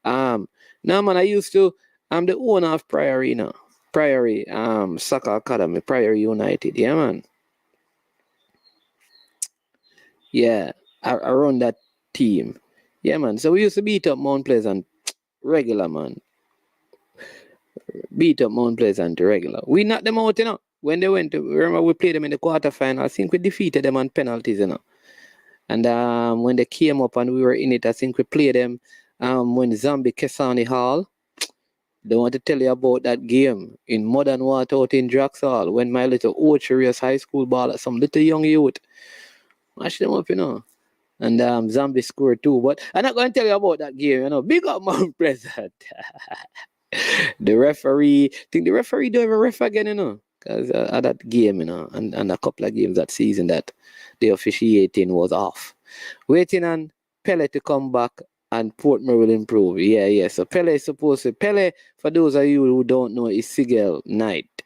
Now, man, I'm the owner of Priory Soccer Academy, Priory United. Yeah, man. Yeah, I run that team. Yeah, man. So we used to beat up Mount Pleasant regular, man. Beat up Mount Pleasant regular. We knocked them out, when they remember we played them in the quarterfinal. I think we defeated them on penalties, And when they came up and we were in it, I think we played them when Zambi Kesani Hall. They want to tell you about that game in Modern Water out in Draxall when my little Ocherius high school ball at some little young youth. Mash them up, And Zambi scored 2. But I'm not going to tell you about that game, Big up Mount Pleasant. The referee don't even ref again, because at that game, and a couple of games that season that the officiating was off. Waiting on Pele to come back and Portmore will improve. Yeah. So Pele is supposed to. Pele, for those of you who don't know, is Sigel Knight.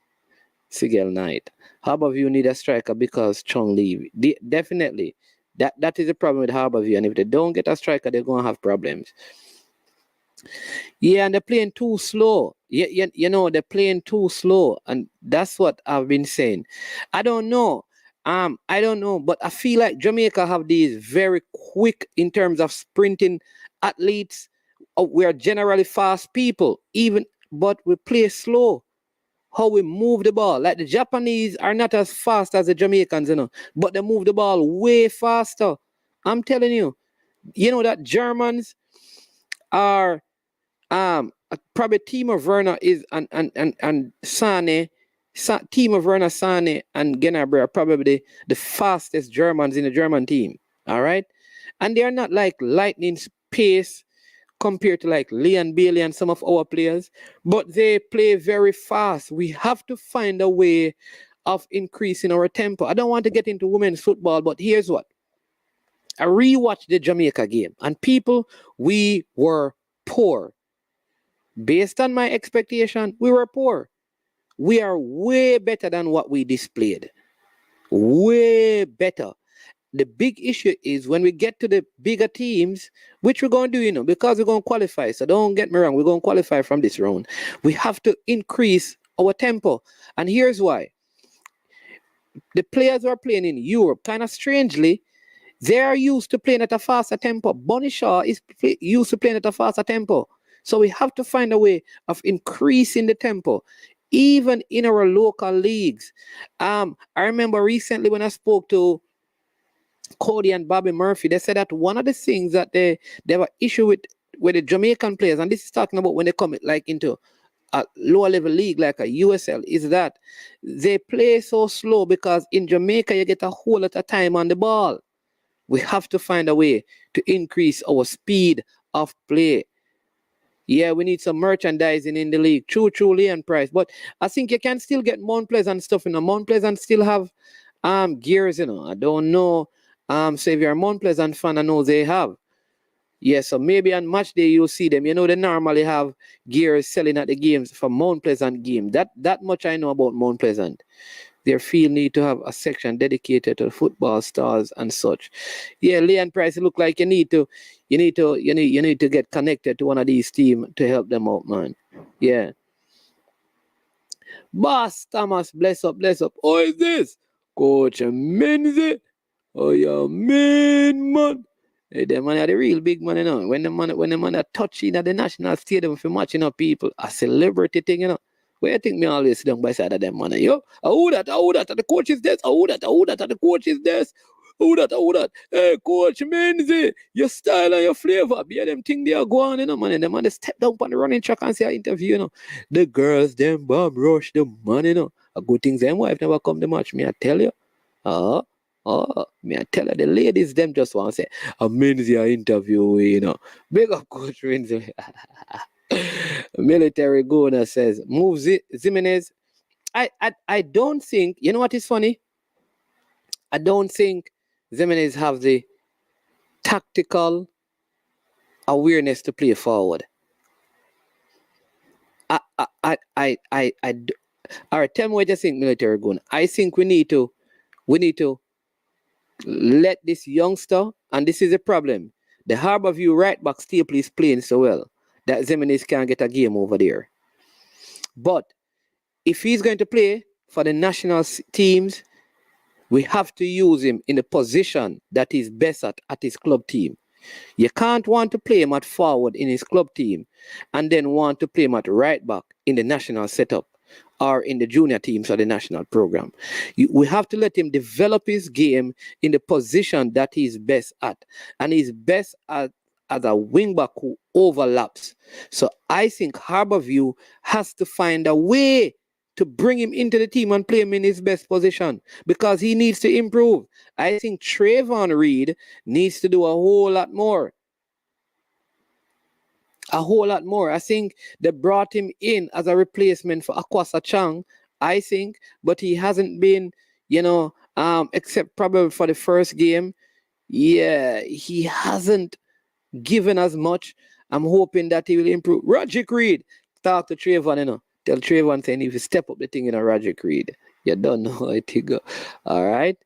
Harborview need a striker because Chung leave. Definitely. That is the problem with Harborview. And if they don't get a striker, they're going to have problems. Yeah, and they're playing too slow. They're playing too slow. And that's what I've been saying. I don't know, but I feel like Jamaica have these very quick in terms of sprinting athletes. We are generally fast people, but we play slow. How we move the ball. Like the Japanese are not as fast as the Jamaicans, but they move the ball way faster. I'm telling you, that Germans are probably Timo Werner is and Sane. Timo Werner, Sane, and Gnabry are probably the fastest Germans in the German team. All right, and they are not like lightning pace compared to like Leon Bailey and some of our players, but they play very fast. We have to find a way of increasing our tempo. I don't want to get into women's football, but here's what. I rewatched the Jamaica game, and people, we were poor. Based on my expectation, we were poor. We are way better than what we displayed. Way better. The big issue is when we get to the bigger teams, which we're going to do, because we're going to qualify. So don't get me wrong, we're going to qualify from this round. We have to increase our tempo. And here's why. The players who are playing in Europe, kind of strangely, they are used to playing at a faster tempo. Bonnie Shaw is used to playing at a faster tempo. So we have to find a way of increasing the tempo, even in our local leagues. I remember recently when I spoke to Cody and Bobby Murphy, they said that one of the things that they have an issue with the Jamaican players, and this is talking about when they come like into a lower level league like a USL, is that they play so slow because in Jamaica you get a whole lot of time on the ball. We have to find a way to increase our speed of play. Yeah, we need some merchandising in the league. True, Leon Price. But I think you can still get Mount Pleasant stuff. Mount Pleasant still have gears, I don't know. So if you're a Mount Pleasant fan, I know they have. Yeah, so maybe on match day you'll see them. They normally have gears selling at the games for Mount Pleasant game. That much I know about Mount Pleasant. Their field need to have a section dedicated to football stars and such. Yeah, Leon Price, it look like you need to get connected to one of these teams to help them out, man. Yeah. Boss Thomas, bless up. Oh, is this Coach Menzie? Oh, yeah, man. Hey, them man are the real big man, When the man are touching at the national stadium for matching up people, a celebrity thing, Where you think me always sit down by side of them, man? Yo, who that? The coach is this. Who that? The coach is this. Who that? Hey, Coach Menzie, your style and your flavor. Be them thing they are going, man. And the man they step down on the running track and say an interview, The girls, them bomb rush the man, A good thing them wife never come to match me, I tell you. Me I tell you, the ladies, them just want to say, a Menzie interview, Big up Coach Menzie. Military Gona says, move Zimenez. I don't think, you know what is funny? I don't think Zimenez have the tactical awareness to play forward. All right, tell me what you think, Military Gona. I think we need to let this youngster, and this is a problem. The Harborview right back Staple is playing so well that Zimenez can't get a game over there. But if he's going to play for the national teams, we have to use him in the position that he's best at his club team. You can't want to play him at forward in his club team and then want to play him at right back in the national setup or in the junior teams or the national program. We have to let him develop his game in the position that he's best at. And he's best at as a wingback who overlaps. So I think Harborview has to find a way to bring him into the team and play him in his best position because he needs to improve. I think Trayvon Reed needs to do a whole lot more. I think they brought him in as a replacement for Akwasa Chang, I think, but he hasn't been, except probably for the first game. Yeah, he hasn't given as much. I'm hoping that he will improve. Roger Reed, talk to Trayvon, Tell Trayvon saying if you step up the thing in a Roger Reed. You don't know how it go. All right.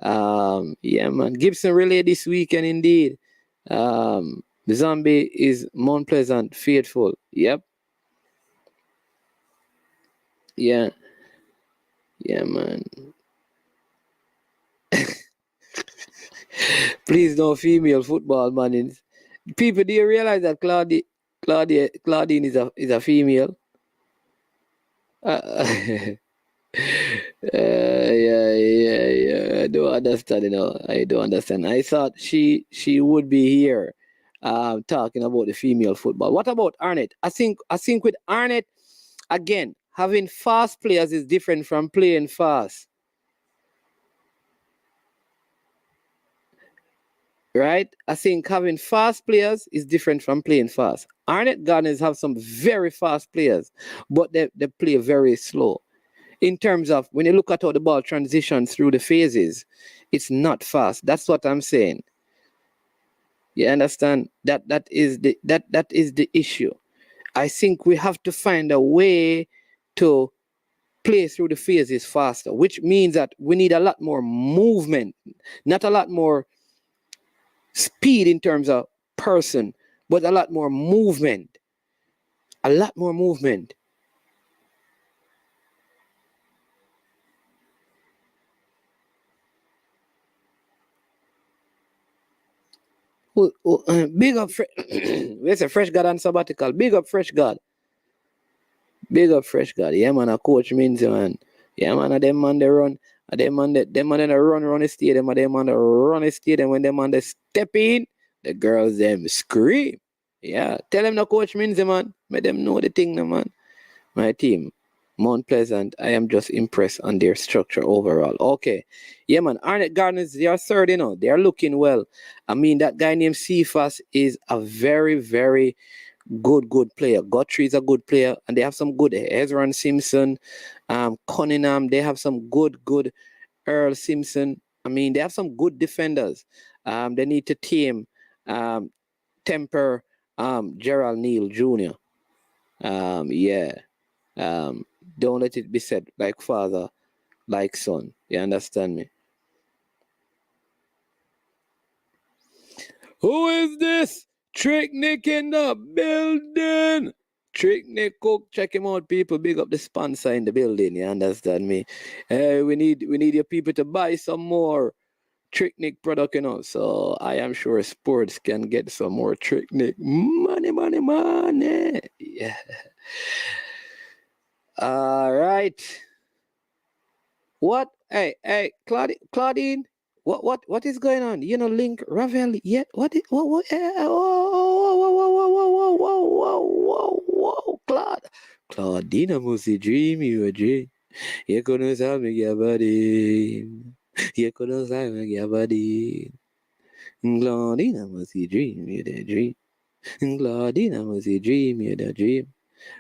Yeah, man. Gibson relay this weekend indeed. The Zombie is Mount Pleasant faithful. Yep. Yeah. Yeah, man. Please no female football man. People, do you realize that Claudine is a female? Yeah. I don't understand, I don't understand. I thought she would be here talking about the female football. What about Arnett? I think with Arnett, again, having fast players is different from playing fast. Right? I think having fast players is different from playing fast. Arnett Gardeners have some very fast players, but they play very slow. In terms of when you look at how the ball transitions through the phases, it's not fast. That's what I'm saying. You understand? That is the issue. I think we have to find a way to play through the phases faster, which means that we need a lot more movement, not a lot more speed in terms of person, but a lot more movement. A lot more movement. Big up, where's a Fresh God and sabbatical? Big up Fresh God. Big up Fresh God. Yeah, man, a coach means, man. Yeah, man, them man they run. Them man they run the stadium. Them man they run the stadium. When them man they step in, the girls them scream. Yeah, tell them the coach means, man. Make them know the thing, man. My team. Mount Pleasant, I am just impressed on their structure overall. Okay. Yeah, man. Arnett Gardens, they are third, They are looking well. I mean, that guy named Cephas is a very, very good player. Guthrie is a good player, and they have some good Ezra Simpson, Cunningham. They have some good Earl Simpson. I mean, they have some good defenders. They need to team temper Gerald Neal Jr. Yeah. Don't let it be said like father, like son. You understand me? Who is this? Trick Nick in the building. Trick Nick Cook, check him out, people. Big up the sponsor in the building. You understand me? Hey, we need your people to buy some more Trick Nick product, So I am sure sports can get some more Trick Nick money. Yeah. All right. What? Hey, Claudine. What is going on? Link Ravel yet? What? Whoa, Claudina must dream you a dream. You couldn't have me your body. You couldn't have me your body. Claudina must dream you the dream. Claudina must dream you the dream.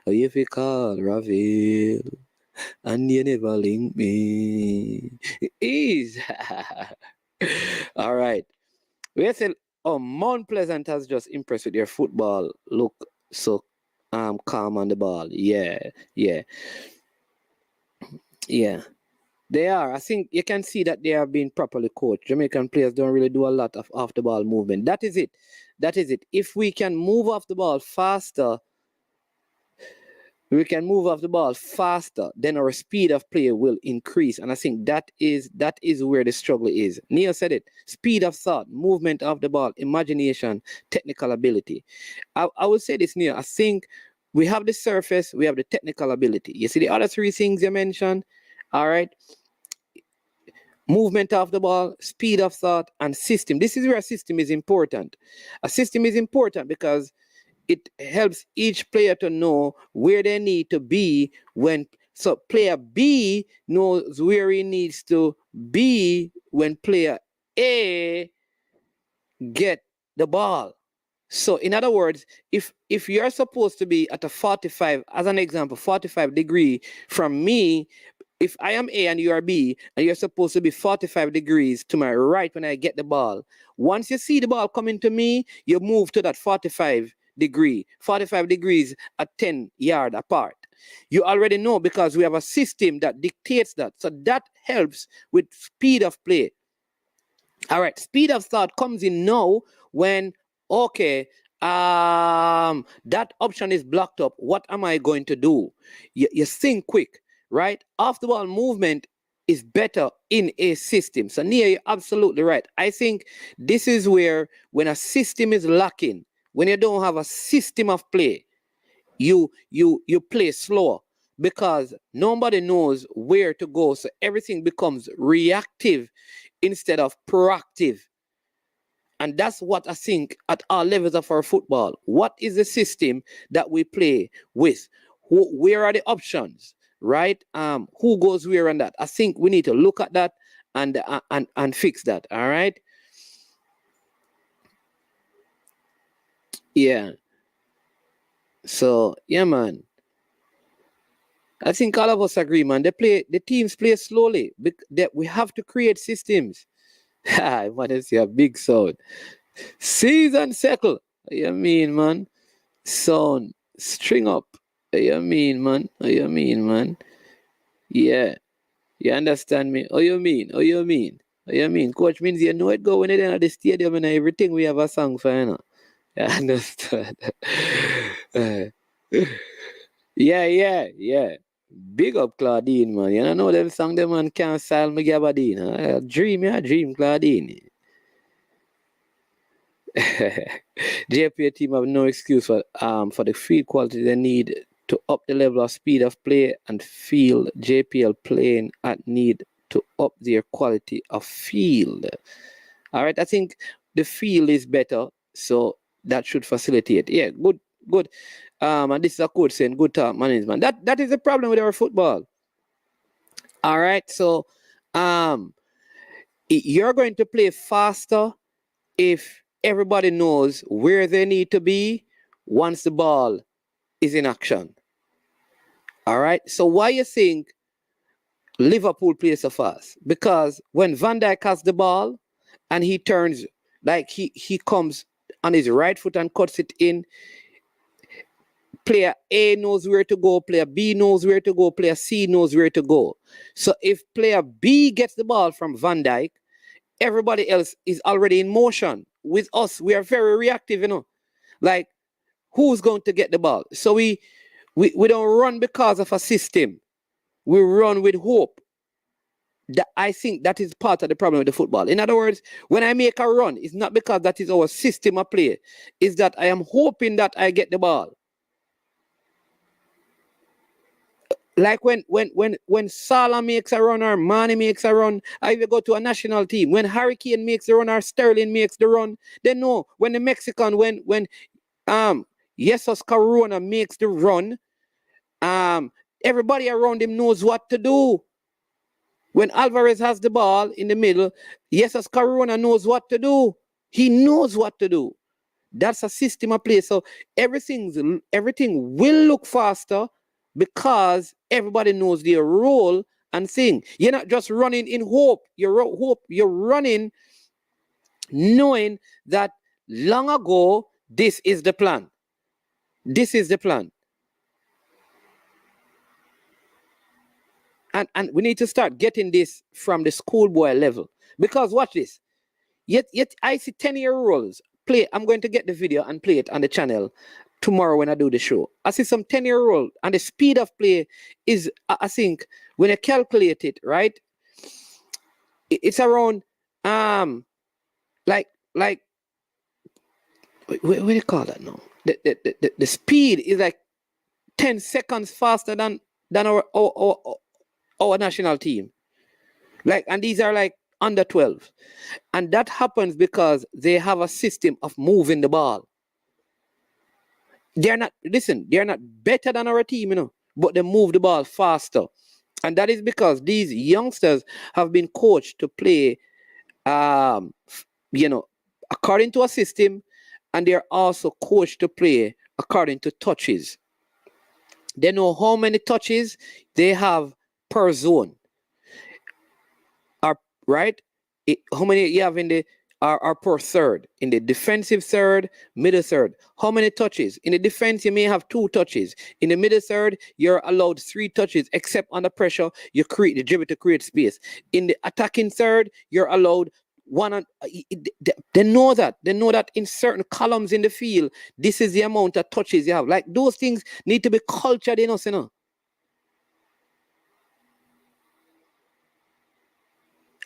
Oh, if you call Ravel and you never link me. Ease. All right. We say, Mount Pleasant has just impressed with their football. Look so calm on the ball. Yeah. They are. I think you can see that they are being properly coached. Jamaican players don't really do a lot of off the ball movement. That is it. If we can move off the ball faster, then our speed of play will increase. And I think that is where the struggle is. Neil said it. Speed of thought, movement of the ball, imagination, technical ability. I would say this, Neil. I think we have the surface, we have the technical ability. You see the other three things you mentioned? All right. Movement of the ball, speed of thought, and system. This is where a system is important. A system is important because it helps each player to know where they need to be so player B knows where he needs to be when player A get the ball. So in other words, if you're supposed to be at a 45, as an example, 45 degree from me, if I am A and you are B, and you're supposed to be 45 degrees to my right when I get the ball, once you see the ball coming to me, you move to that 45 degrees at 10 yards apart. You already know because we have a system that dictates that. So that helps with speed of play. All right, speed of thought comes in now when, okay, that option is blocked up. What am I going to do? You think quick, right? Off the ball movement is better in a system. So Nia, you're absolutely right. I think this is where when a system is lacking, when you don't have a system of play, you play slower because nobody knows where to go. So everything becomes reactive instead of proactive. And that's what I think at all levels of our football. What is the system that we play with? Where are the options, right? Who goes where and that? I think we need to look at that and fix that, all right? Yeah. So, yeah, man. I think all of us agree, man. The teams play slowly. We have to create systems. I want to see a big sound. Season circle. You mean, man? Sound. String up. You mean, man? Yeah. You understand me? You mean? Coach means you know it go when they're at the stadium and everything we have a song for, You understand? Yeah. Big up Claudine, man. You know them song them man can't sell me Gabardine. Dream Claudine. JPA team have no excuse for the field quality they need to up the level of speed of play and field. JPL playing at need to up their quality of field. All right, I think the field is better, so that should facilitate. Yeah, good. And this is a coach saying good talk management. That is the problem with our football. All right, so you're going to play faster if everybody knows where they need to be once the ball is in action. All right, so why you think Liverpool plays so fast? Because when Van Dijk has the ball and he turns, like he comes on his right foot and cuts it in, player A knows where to go, player B knows where to go, player C knows where to go. So if player B gets the ball from Van Dijk, everybody else is already in motion. With us, we are very reactive, you know. Like, who's going to get the ball? So we don't run because of a system. We run with hope. I think that is part of the problem with the football. In other words, when I make a run, it's not because that is our system of play. It's that I am hoping that I get the ball. Like when Salah makes a run or Mane makes a run, I even go to a national team. When Harry Kane makes the run or Sterling makes the run, they know. When the Mexican, when Jesus Corona makes the run, everybody around him knows what to do. When Alvarez has the ball in the middle, Jesus Corona knows what to do. He knows what to do. That's a system of play. So everything will look faster because everybody knows their role and thing. You're not just running in hope. You're running knowing that long ago, this is the plan. This is the plan. And we need to start getting this from the schoolboy level. Because watch this. Yet I see 10-year-olds play. I'm going to get the video and play it on the channel tomorrow when I do the show. I see some 10-year-old and the speed of play is, I think, when I calculate it, right? It's around like what do you call that now? The speed is like 10 seconds faster than our national team. Like, and these are like under 12. And that happens because they have a system of moving the ball. They're not better than our team, you know, but they move the ball faster. And that is because these youngsters have been coached to play, you know, according to a system, and they're also coached to play according to touches. They know how many touches they have per zone. Right? How many you have in the are per third? In the defensive third, middle third. How many touches? In the defense, you may have 2 touches. In the middle third, you're allowed 3 touches, except under pressure, you create the dribble to create space. In the attacking third, you're allowed 1. They know that. They know that in certain columns in the field, this is the amount of touches you have. Like, those things need to be cultured in us, you know.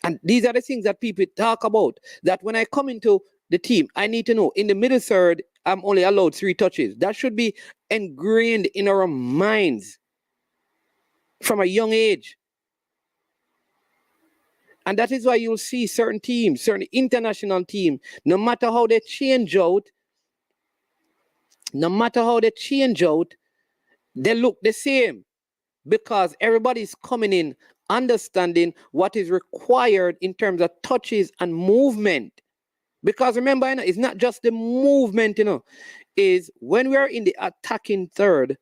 And these are the things that people talk about. That when I come into the team, I need to know in the middle third, I'm only allowed 3 touches. That should be ingrained in our minds from a young age. And that is why you'll see certain teams, certain international teams, no matter how they change out, they look the same. Because everybody's coming in understanding what is required in terms of touches and movement. Because remember, you know, it's not just the movement, you know, is when we are in the attacking third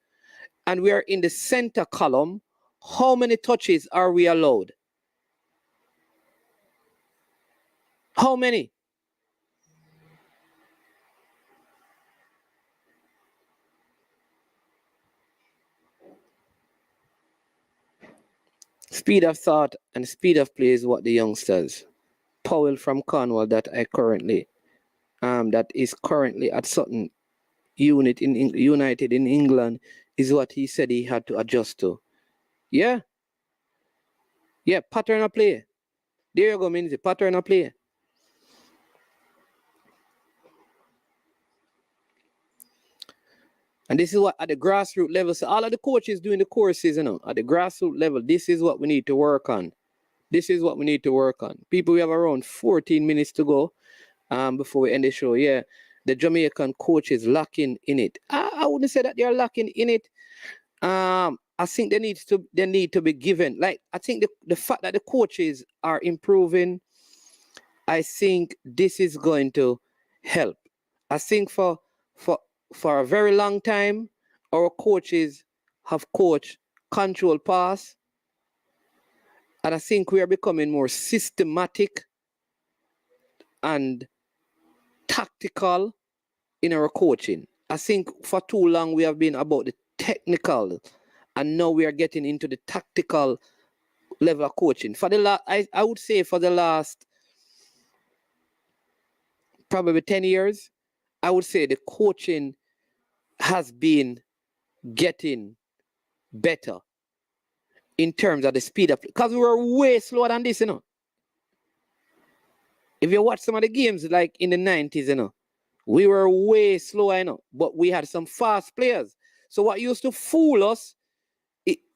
and we are in the center column, how many touches are we allowed? How many? Speed of thought and speed of play is what the youngsters. Powell from Cornwall that is currently at Sutton United in England is what he said he had to adjust to. Yeah. Yeah, pattern of play. There you go, means the pattern of play. And this is what at the grassroots level, so all of the coaches doing the courses, you know, at the grassroots level, this is what we need to work on. This is what we need to work on. People, we have around 14 minutes to go before we end the show. Yeah. the Jamaican coaches lacking in it. I wouldn't say that they are lacking in it. I think they need to be given. Like, I think the fact that the coaches are improving, I think this is going to help. I think for a very long time, our coaches have coached control pass, and I think we are becoming more systematic and tactical in our coaching. I think for too long we have been about the technical, and now we are getting into the tactical level of coaching. For the I would say for the last probably 10 years, I would say the coaching has been getting better in terms of the speed up, because we were way slower than this, you know. If you watch some of the games like in the 90s, you know, we were way slower, you know, but we had some fast players. So what used to fool us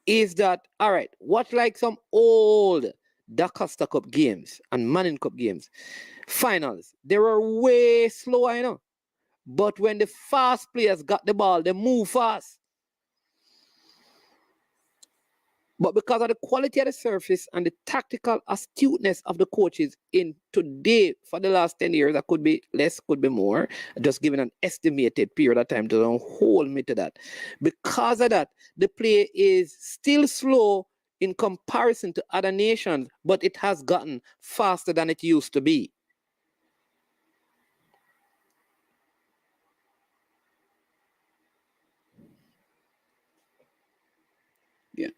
is that, all right, watch like some old DaCosta Cup games and Manning Cup games, finals, they were way slower, you know. But when the fast players got the ball, they move fast. But because of the quality of the surface and the tactical astuteness of the coaches in today, for the last 10 years, that could be less, could be more, just giving an estimated period of time to don't hold me to that. Because of that, the play is still slow in comparison to other nations, but it has gotten faster than it used to be. Yeah.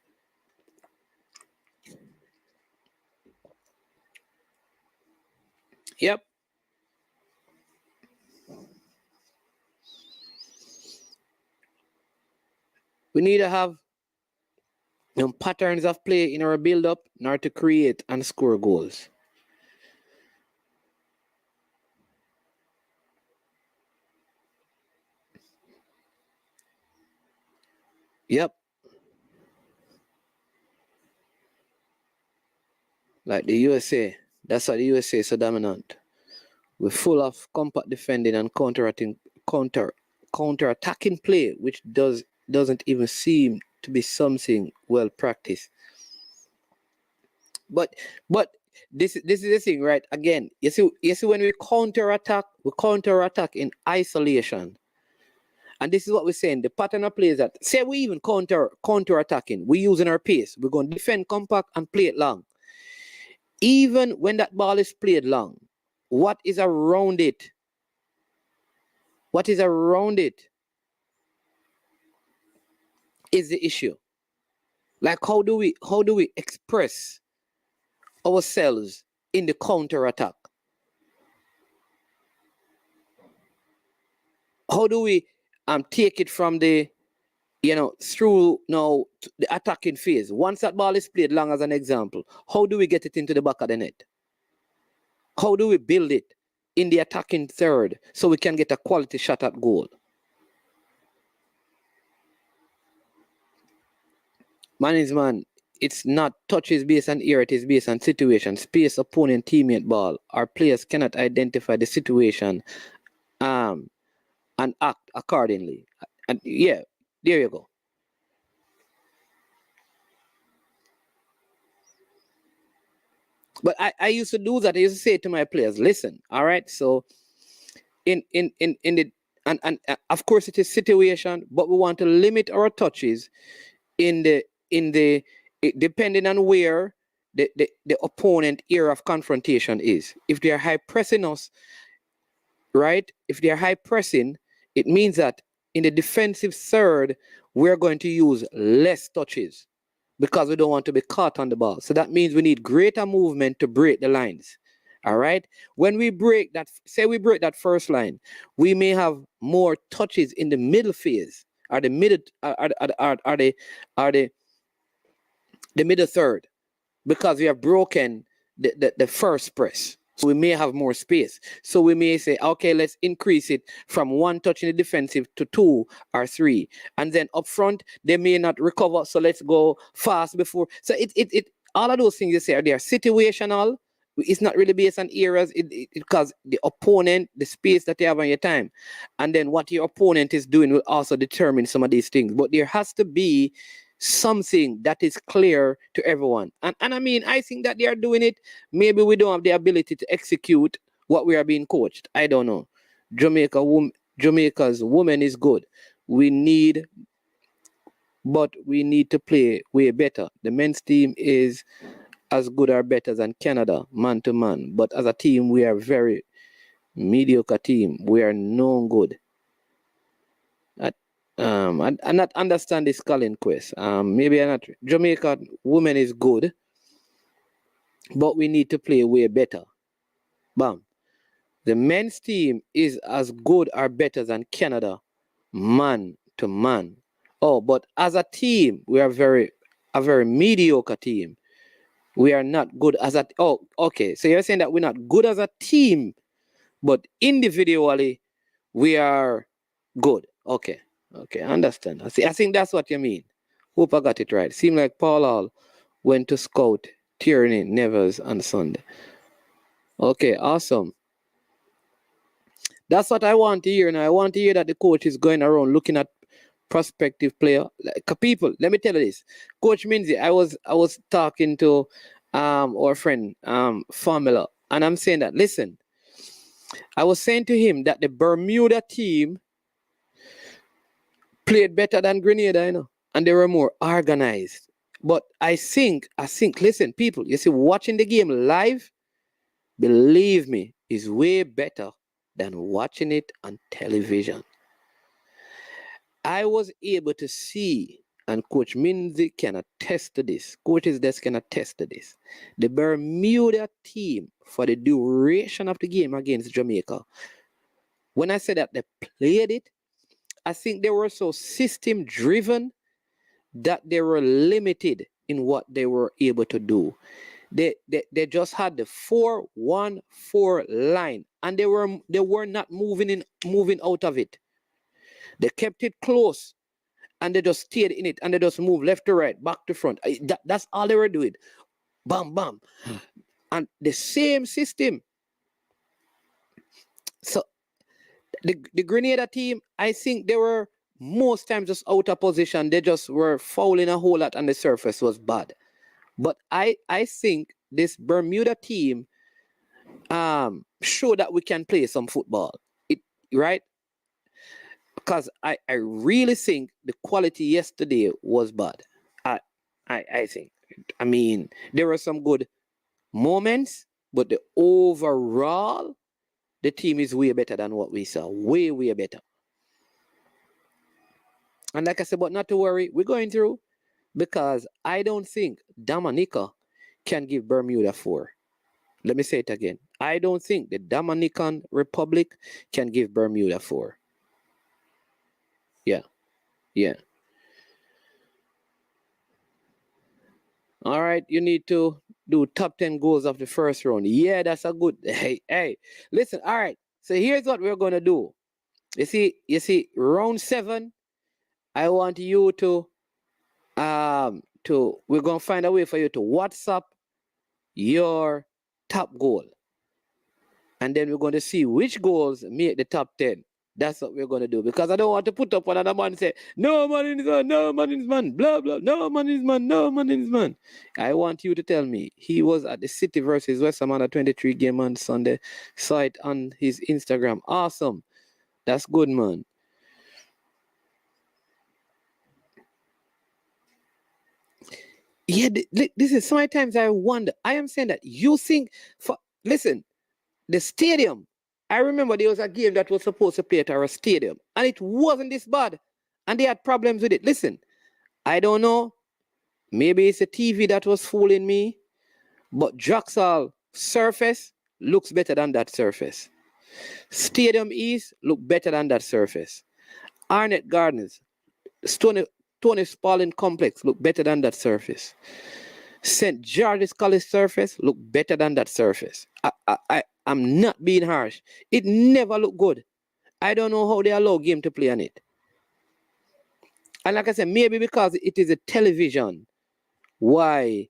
Yep. We need to have patterns of play in our build-up in order to create and score goals. Yep. Like the USA. That's why the USA is so dominant. We're full of compact defending and counter-attacking play, which doesn't even seem to be something well practiced. But this is the thing, right? Again, you see when we counter-attack in isolation. And this is what we're saying. The pattern of play is that, say we even counter-attacking, we're using our pace. We're going to defend compact and play it long. Even when that ball is played long, what is around it? What is around it is the issue. Like, how do we express ourselves in the counter-attack? How do we take it from the, through now the attacking phase? Once that ball is played long, as an example, how do we get it into the back of the net? How do we build it in the attacking third so we can get a quality shot at goal? Man, it's not touches based on air, it is based on situation, space, opponent, teammate, ball. Our players cannot identify the situation and act accordingly. And yeah, there you go. But I used to do that. I used to say to my players, listen, all right, so in the and of course it is situation, but we want to limit our touches in the depending on where the opponent area of confrontation is. If they are high pressing us, right? If they are high pressing, it means that in the defensive third, we're going to use less touches because we don't want to be caught on the ball. So that means we need greater movement to break the lines. All right. When we break that, say we break that first line, we may have more touches in the middle phase, or the middle, the middle third, because we have broken the first press. So we may have more space. So we may say, okay, let's increase it from 1 touch in the defensive to 2 or 3. And then up front, they may not recover. So let's go fast before. So it all of those things you say, they are situational It's not really based on eras, because the opponent, the space that you have on your time, and then what your opponent is doing will also determine some of these things. But there has to be something that is clear to everyone. And I mean, I think that they are doing it. Maybe we don't have the ability to execute what we are being coached. I don't know. Jamaica's woman is good. But we need to play way better. The men's team is as good or better than Canada, man to man. But as a team, we are very mediocre team. We are no good. I not understand this Colin quest. Maybe I not. Jamaica women is good, but we need to play way better. Bam. The men's team is as good or better than Canada, man to man. Oh, but as a team, we are a very mediocre team. We are not good as a. Oh, okay. So you're saying that we're not good as a team, but individually, we are good. Okay. Okay, I understand. I think that's what you mean. Hope I got it right. Seemed like Paul Hall went to scout Tierney, Nevers on Sunday. Okay, awesome. That's what I want to hear now. I want to hear that the coach is going around looking at prospective player. Like, people, let me tell you this. Coach Minzy, I was talking to our friend Formula, and I'm saying that, listen, I was saying to him that the Bermuda team played better than Grenada, you know, and they were more organized. But I think, listen, people, you see, watching the game live, believe me, is way better than watching it on television. I was able to see, and Coach Minzy can attest to this, Coach's desk can attest to this, the Bermuda team for the duration of the game against Jamaica. When I said that they played it, I think they were so system driven that they were limited in what they were able to do. They just had the 4-1-4 line, and they were not moving out of it. They kept it close, and they just stayed in it, and they just moved left to right, back to front. That's all they were doing. Bam, bam. And the same system. So the Grenada team, I think they were most times just out of position. They just were fouling a whole lot, and the surface was bad. But I think this Bermuda team showed that we can play some football. Right? Because I really think the quality yesterday was bad. I think. I mean, there were some good moments, but the overall, the team is way better than what we saw. Way, way better. And like I said, but not to worry, we're going through, because I don't think Dominica can give Bermuda 4. Let me say it again. I don't think the Dominican Republic can give Bermuda 4. Yeah. All right, you need to do top 10 goals of the first round. Yeah, that's a good. Hey, listen. All right, so here's what we're gonna do. You see, round 7. I want you to we're gonna find a way for you to WhatsApp your top goal, and then we're going to see which goals make the top 10. That's what we're going to do, because I don't want to put up another man and say, no man in his man, no man in his man, blah, blah, no man in his man, no man in his man. I want you to tell me, he was at the City versus West Ham under 23 game on Sunday. Saw it on his Instagram. Awesome. That's good, man. Yeah, this is sometimes I wonder. I am saying that you think, listen, the stadium, I remember there was a game that was supposed to play at our stadium, and it wasn't this bad, and they had problems with it. Listen, I don't know. Maybe it's a TV that was fooling me, but Jaxal surface looks better than that surface. Stadium East look better than that surface. Arnett Gardens, Tony Spalding Complex look better than that surface. St. George's College surface look better than that surface. I'm not being harsh. It never looked good. I don't know how they allow game to play on it. And like I said, maybe because it is a television, why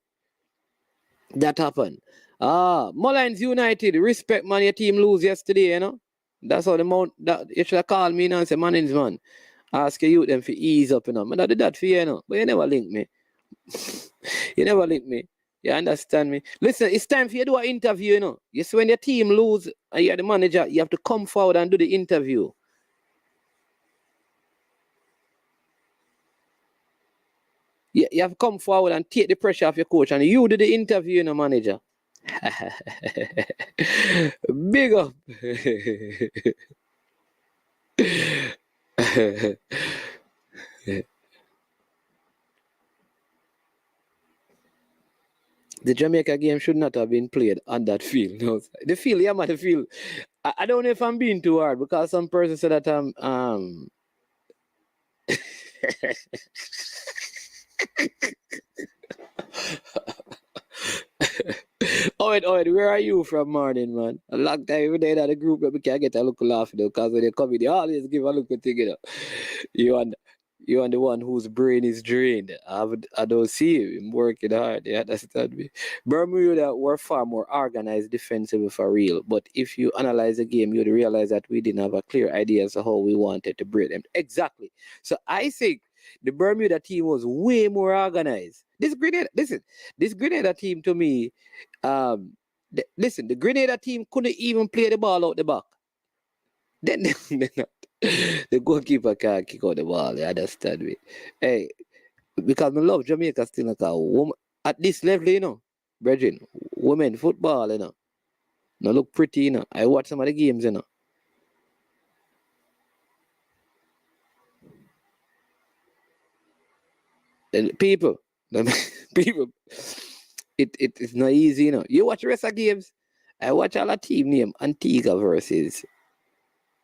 that happened. Mullins United, respect man, your team lose yesterday, you know. That's how the mount that you should have called me now and say, Mullins man. Ask you them for ease up, you know. Man, I did that for you, you know. But you never link me. You never link me. You understand me? Listen, it's time for you to do an interview, you know. You see, when your team lose and you're the manager, you have to come forward and do the interview. You have to come forward and take the pressure off your coach, and you do the interview, you know, manager. Big up. The Jamaica game should not have been played on that field. No, the field, yeah, man, the field. I don't know if I'm being too hard because some person said that I'm Owen, where are you from, morning, man? A long time every day that the group that we can get a look laugh, you know, because when they come in, they always give a look at thing, you know. You and the one whose brain is drained. I don't see him working hard. You understand me? Bermuda were far more organized defensively for real. But if you analyze the game, you'd realize that we didn't have a clear idea as to how we wanted to break them. Exactly. So I think the Bermuda team was way more organized. This Grenada team to me, the Grenada team couldn't even play the ball out the back. Then the goalkeeper can't kick out the ball. You understand me? Hey, because I love Jamaica still like a woman at this level, you know, brethren, women football, you know. Now look pretty, you know. I watch some of the games, you know. And people, it's not easy, you know. You watch the rest of the games. I watch all the team name Antigua versus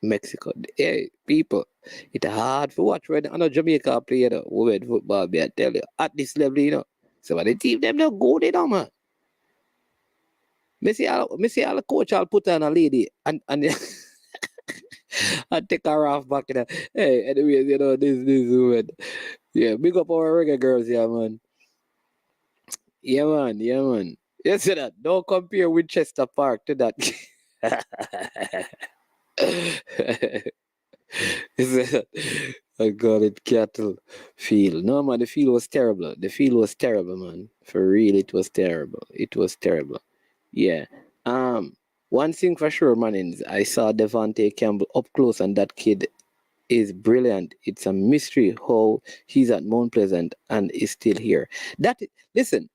Mexico. Hey, people, it's hard to watch when I know Jamaica play the women football, I tell you, at this level, you know. So when the team them not go, they don't, man. Me see all the coach I'll put on a lady and and take her off back, you know. Hey, anyways, you know, this woman. Yeah, big up our reggae girls, yeah, man. Yeah, man, yeah, man. You see that? Don't compare Winchester Park to that. I got it, cattle field. No, man, the field was terrible. The field was terrible, man. For real, it was terrible. It was terrible. Yeah. One thing for sure, man, is I saw Devontae Campbell up close, and that kid is brilliant. It's a mystery how he's at Mount Pleasant and is still here. Listen.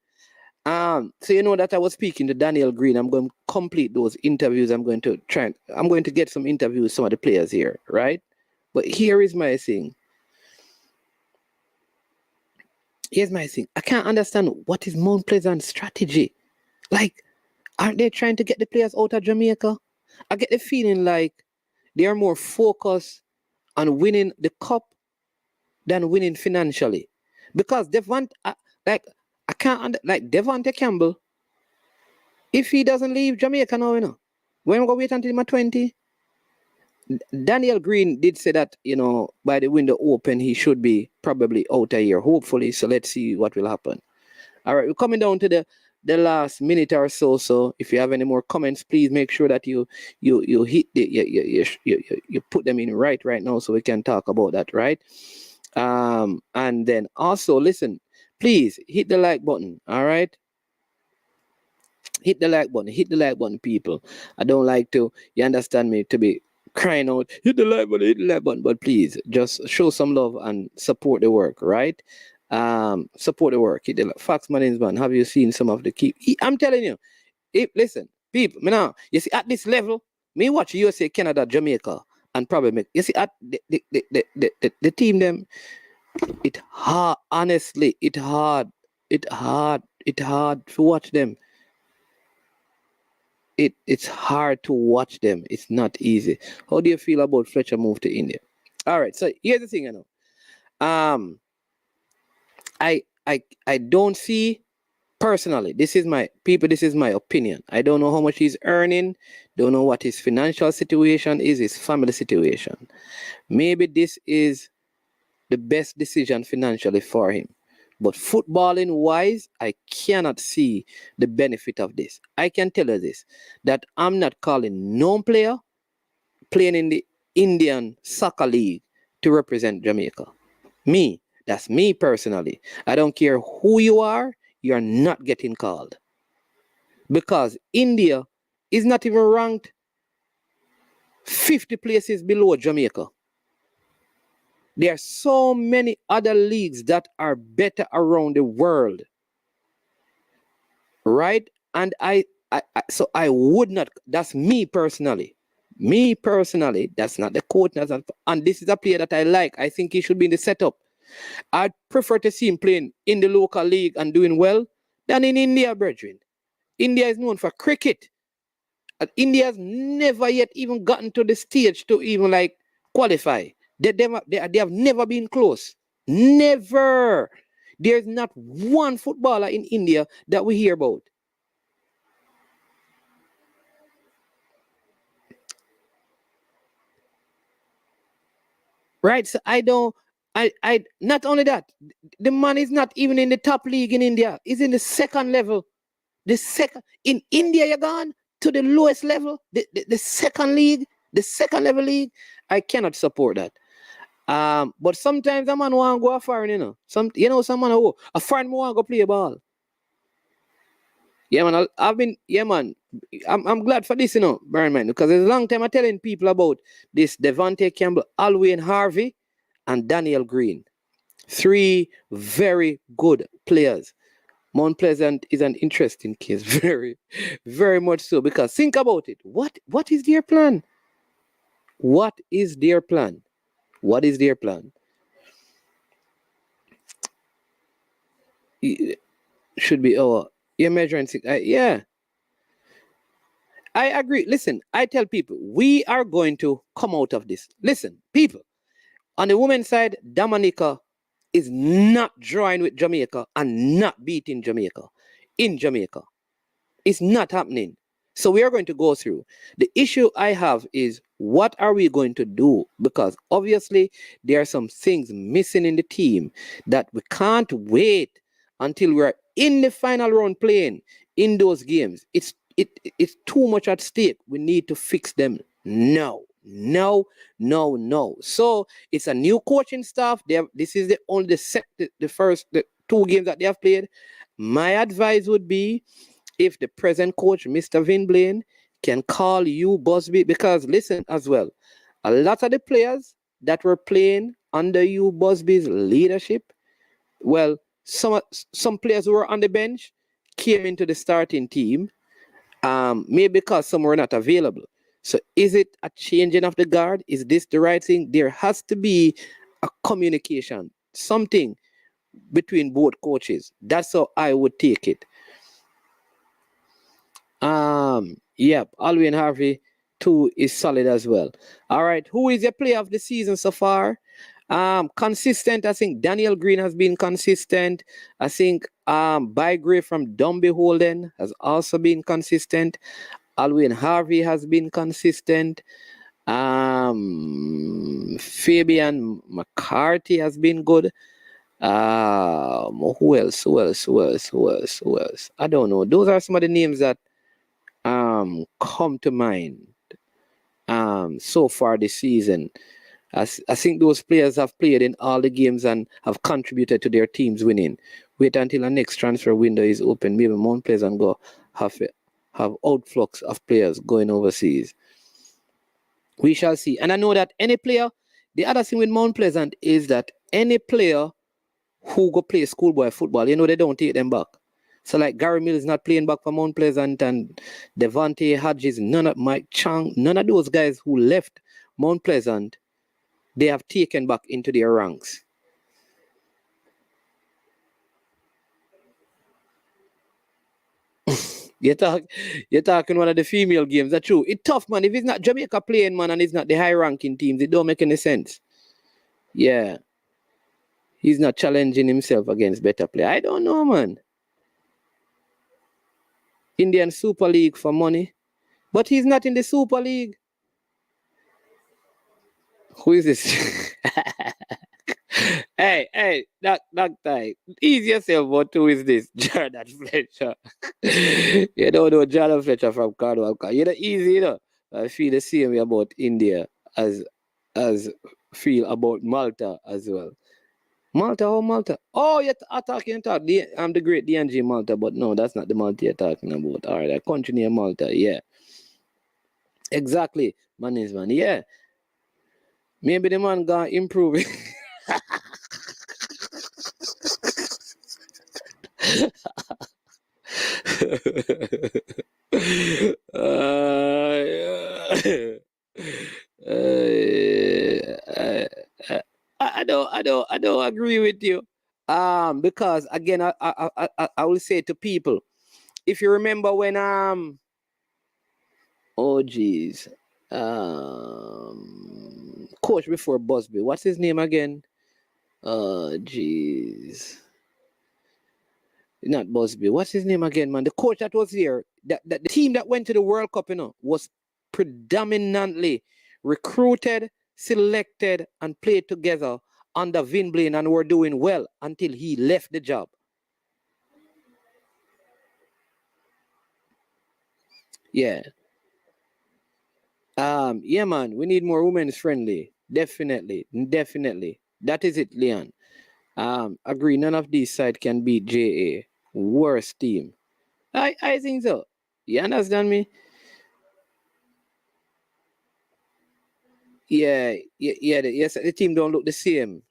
So you know that I was speaking to Daniel Green. I'm going to complete those interviews. I'm going to get some interviews with some of the players here, right? But here is my thing. Here's my thing. I can't understand what is Mount Pleasant's strategy. Like, aren't they trying to get the players out of Jamaica? I get the feeling like they are more focused on winning the cup than winning financially. Because I can't like Devontae Campbell. If he doesn't leave Jamaica now, you know, we're gonna wait until he's 20. Daniel Green did say that, you know, by the window open, he should be probably out a year, hopefully. So let's see what will happen. All right, we're coming down to the last minute or so. So if you have any more comments, please make sure that you hit you put them in right now so we can talk about that, right? And then also listen. Please hit the like button, all right? Hit the like button, people. I don't like to, you understand me, to be crying out, hit the like button, but please just show some love and support the work, right? Support the work. Hit the Fox Management. Have you seen some of the key? I'm telling you, listen, people, now, you see, at this level, me watch USA, Canada, Jamaica, and probably make, you see, at the team, them, it hard, honestly, it hard to watch them. It's hard to watch them. It's not easy. How do you feel about Fletcher move to India? All right, so here's the thing, I know. I don't see personally. This is my opinion. I don't know how much he's earning. Don't know what his financial situation is. His family situation. Maybe this is the best decision financially for him. But footballing wise, I cannot see the benefit of this. I can tell you this, that I'm not calling no player playing in the Indian Soccer League to represent Jamaica. Me, that's me personally. I don't care who you are not getting called. Because India is not even ranked 50 places below Jamaica. There are so many other leagues that are better around the world. Right? And so I would not, that's me personally. Me personally, that's not the coach. And this is a player that I like. I think he should be in the setup. I'd prefer to see him playing in the local league and doing well than in India, brethren. India is known for cricket. And India has never yet even gotten to the stage to even like qualify. They have never been close. Never. There's not one footballer in India that we hear about. Right? So I not only that, the man is not even in the top league in India. He's in the second level. The second in India, you're gone to the lowest level, the second league, the second level league. I cannot support that. But sometimes a man want to go a foreign, some man a foreign want to go play ball. Yeah, man, I'm glad for this, Brian, man, because it's a long time I'm telling people about this Devontae Campbell, Alwyn Harvey, and Daniel Green. 3 very good players. Mount Pleasant is an interesting case, very, very much so, because think about it. What is their plan? What is their plan? What is their plan? Should be you're measuring yeah. I agree. Listen, I tell people we are going to come out of this. Listen, people, on the women's side, Dominica is not drawing with Jamaica and not beating Jamaica in Jamaica. It's not happening. So we are going to go through. The issue I have is, what are we going to do? Because obviously there are some things missing in the team that we can't wait until we're in the final round playing in those games. It's too much at stake. We need to fix them now. No. So it's a new coaching staff. This is the first 2 games that they have played. My advice would be, if the present coach, Mr. Vin Blaine, can call you Busby, because listen as well, a lot of the players that were playing under you Busby's leadership, well, some players who were on the bench came into the starting team, maybe because some were not available. So is it a changing of the guard? Is this the right thing? There has to be a communication, something between both coaches. That's how I would take it. Yep, Alwyn Harvey 2 is solid as well. All right, who is your player of the season so far? Consistent. I think Daniel Green has been consistent. I think Bygray from Dumby Holden has also been consistent. Alwyn Harvey has been consistent. Fabian McCarthy has been good. Who else? I don't know. Those are some of the names that come to mind so far this season. I think those players have played in all the games and have contributed to their teams winning. Wait until the next transfer window is open. Maybe Mount Pleasant go have outflux of players going overseas. We shall see. And I know that any player, the other thing with Mount Pleasant is that any player who go play schoolboy football, they don't take them back. So like Gary Mills is not playing back for Mount Pleasant, and Devontae Hodges, Mike Chang, none of those guys who left Mount Pleasant, they have taken back into their ranks. You're talking one of the female games. That's true. It's tough, man. If it's not Jamaica playing, man, and it's not the high-ranking teams, it don't make any sense. Yeah. He's not challenging himself against better play. I don't know, man. Indian Super League for money. But he's not in the Super League. Who is this? Hey, that time. Easiest about two is this, Jordan Fletcher. You don't know Jordan Fletcher from Cornwall. You know, easy, you know. I feel the same way about India as feel about Malta as well. Malta, oh Malta. Oh, you're talking about I'm the great DNG Malta, but no, that's not the Malta you're talking about. All right, that country near Malta, yeah. Exactly. Man is man, yeah. Maybe the man gonna improve. Yeah. Uh, I don't agree with you. Because again, I will say to people, if you remember when oh geez, coach before Busby, what's his name again? Jeez. Not Busby. What's his name again, man? The coach that was here, that the team that went to the World Cup, was predominantly recruited, selected, and played together under Vin Blaine and were doing well until he left the job. Yeah. Yeah, man, we need more women's friendly. Definitely. That is it, Leon. Agree, none of these sides can beat JA. Worst team. I think so. You understand me? Yeah, yes, the team don't look the same.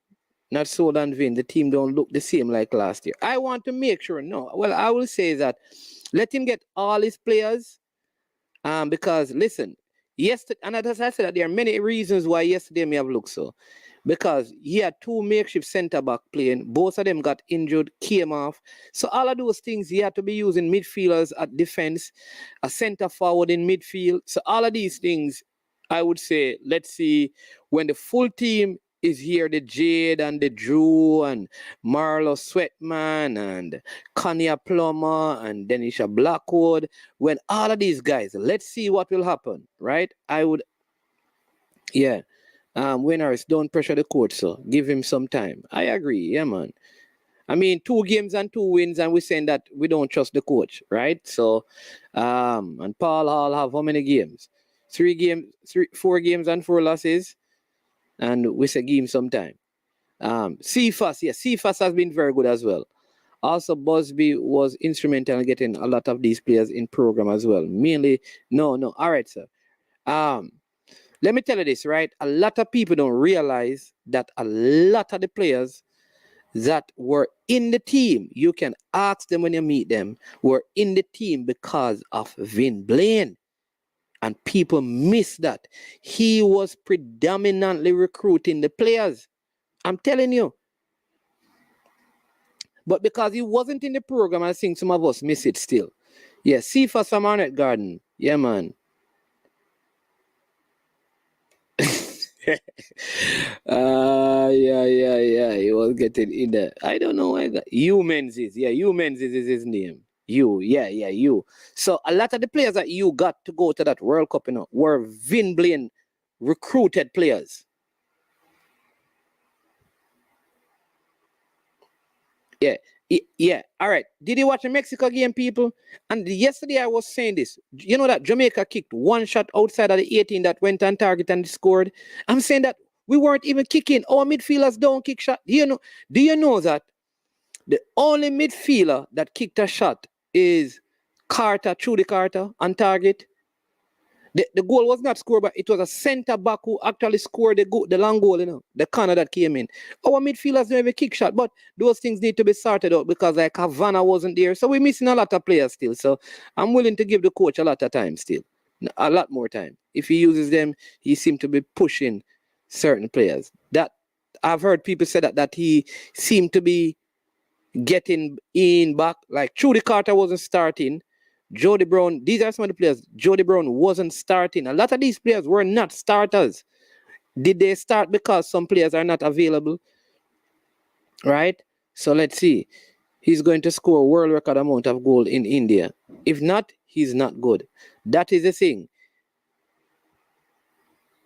Not Soul and Vin. The team don't look the same like last year. I want to make sure. No, well, I will say that let him get all his players. Because listen, yesterday, and as I said, there are many reasons why yesterday may have looked so. Because he had two makeshift centre back playing, both of them got injured, came off. So all of those things he had to be using midfielders at defense, a centre forward in midfield. So all of these things, I would say, let's see when the full team is here, the Jade and the Drew and Marlo Sweatman and Kanye Plummer and Denisha Blackwood. When all of these guys, let's see what will happen, right? I would, yeah. Winners, don't pressure the coach, so give him some time. I agree, yeah, man. I mean, 2 games and 2 wins, and we're saying that we don't trust the coach, right? So, and Paul Hall have how many games? 4 games and 4 losses, and we say give him some time. Cephas, yeah, Cephas has been very good as well. Also, Busby was instrumental in getting a lot of these players in program as well. Mainly, no, all right, sir. Let me tell you this, right? A lot of people don't realize that a lot of the players that were in the team, you can ask them when you meet them, were in the team because of Vin Blaine. And people miss that. He was predominantly recruiting the players. I'm telling you. But because he wasn't in the program, I think some of us miss it still. Yeah, Cephas from Arnett Garden. Yeah, man. Yeah. He was getting in there. I don't know why that. Hugh Menzies. Yeah, Hugh Menzies is his name. You. So a lot of the players that you got to go to that World Cup, were Vin Blaine recruited players. Yeah. All right. Did you watch the Mexico game, people? And yesterday I was saying this. You know that Jamaica kicked one shot outside of the 18 that went on target and scored. I'm saying that we weren't even kicking. Our midfielders don't kick shot. Do you know that the only midfielder that kicked a shot is Trudy Carter on target? The goal was not scored, but it was a centre back who actually scored the long goal, the corner that came in. Our midfielders don't have a kick shot, but those things need to be sorted out because like Havana wasn't there. So we're missing a lot of players still. So I'm willing to give the coach a lot of time still. A lot more time. If he uses them, he seemed to be pushing certain players. That I've heard people say that he seemed to be getting in back. Like Trudy Carter wasn't starting. Jody Brown, these are some of the players. Jody Brown wasn't starting. A lot of these players were not starters. Did they start because some players are not available? Right? So let's see. He's going to score a world record amount of goal in India. If not, he's not good. That is the thing.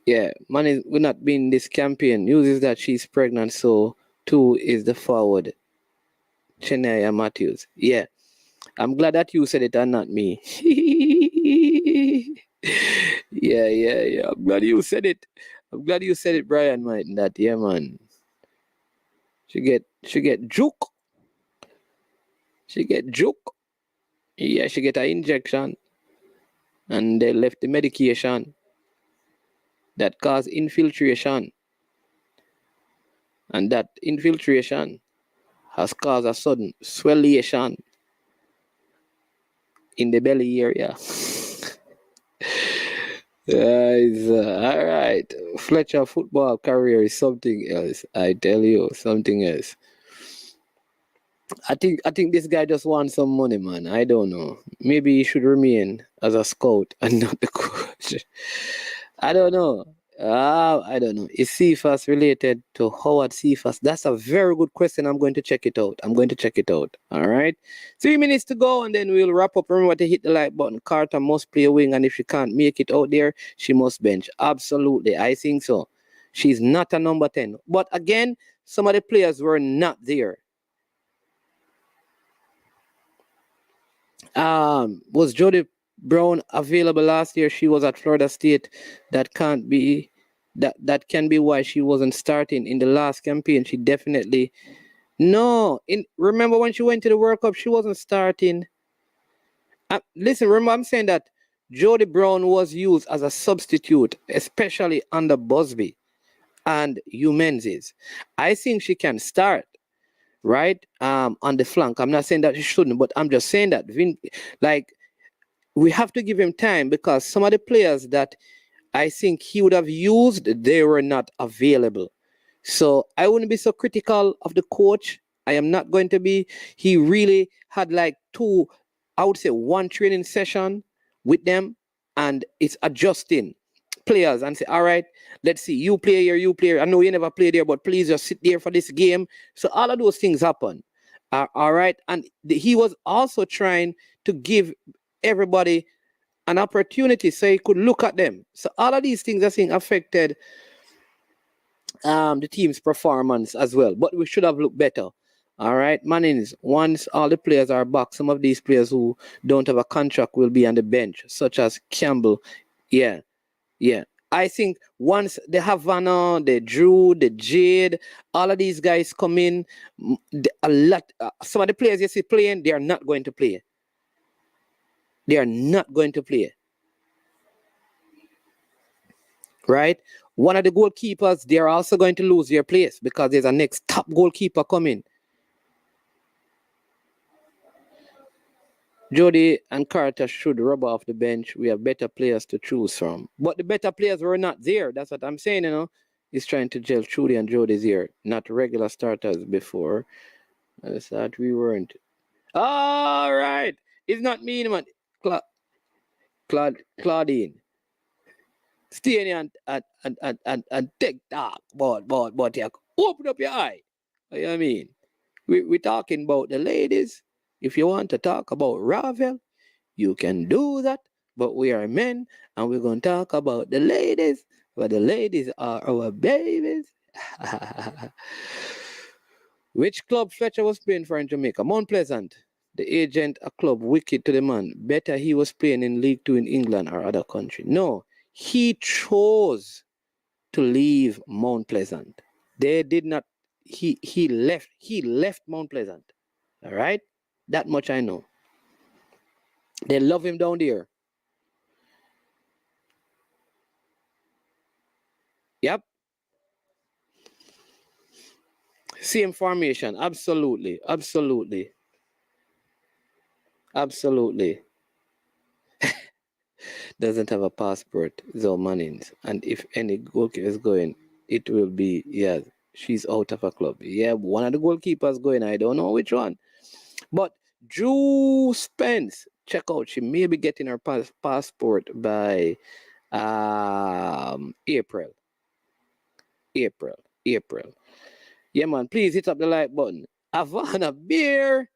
Yeah, man will not be in this campaign. Uses that she's pregnant, so 2 is the forward, Chennai Matthews. Yeah. I'm glad that you said it and not me. yeah. I'm glad you said it. I'm glad you said it, Brian. That yeah, man. She get juke. She get juke. Yeah, she get an injection, and they left the medication that caused infiltration, and that infiltration has caused a sudden swellation in the belly area. All right. Fletcher football career is something else. I tell you, something else. I think this guy just wants some money, man. I don't know. Maybe he should remain as a scout and not the coach. I don't know. I don't know. Is Cephas related to Howard Cephas? That's a very good question. I'm going to check it out. All right. 3 minutes to go, and then we'll wrap up. Remember to hit the like button. Carter must play a wing, and if she can't make it out there, she must bench. Absolutely. I think so. She's not a number 10. But again, some of the players were not there. Was Jody Brown available last year? She was at Florida State. That can be why she wasn't starting in the last campaign. She definitely remember when she went to the World Cup, she wasn't starting. Listen, remember I'm saying that Jody Brown was used as a substitute, especially under Busby and Hugh Menzies. I think she can start. Right, on the flank. I'm not saying that he shouldn't, but I'm just saying that we have to give him time, because some of the players that I think he would have used, they were not available. So I wouldn't be so critical of the coach. I am not going to be. He really had one training session with them, and it's adjusting players and say, all right, let's see, you play here. I know you never played there, but please just sit there for this game. So all of those things happen. All right. And he was also trying to give everybody an opportunity so he could look at them. So all of these things, I think, affected the team's performance as well. But we should have looked better. All right, Mannings, once all the players are back, some of these players who don't have a contract will be on the bench, such as Campbell. Yeah. I think once the Havana, the Drew, the Jade, all of these guys come in, some of the players you see playing, they are not going to play. Right? One of the goalkeepers, they are also going to lose their place because there's a next top goalkeeper coming. Jody and Carter should rub off the bench. We have better players to choose from. But the better players were not there. That's what I'm saying, He's trying to gel Trudy and Jody's here. Not regular starters before. I thought we weren't. All right. It's not me, man. Claudine. Stay in here and take talk. But yeah, open up your eye. You know what I mean? We're talking about the ladies. If you want to talk about Ravel, you can do that. But we are men, and we're going to talk about the ladies. But the ladies are our babies. Which club Fletcher was playing for in Jamaica? Mount Pleasant. The agent, a club wicked to the man. Better he was playing in League 2 in England or other country. No, he chose to leave Mount Pleasant. They did not. He left Mount Pleasant. All right? That much I know. They love him down there. Yep. Same formation. Absolutely. Doesn't have a passport, Zoe Mannings. And if any goalkeeper is going, it will be, she's out of a club. Yeah, one of the goalkeepers going. I don't know which one. But Drew Spence, check out. She may be getting her passport by April. Yeah, man. Please hit up the like button. Havana beer.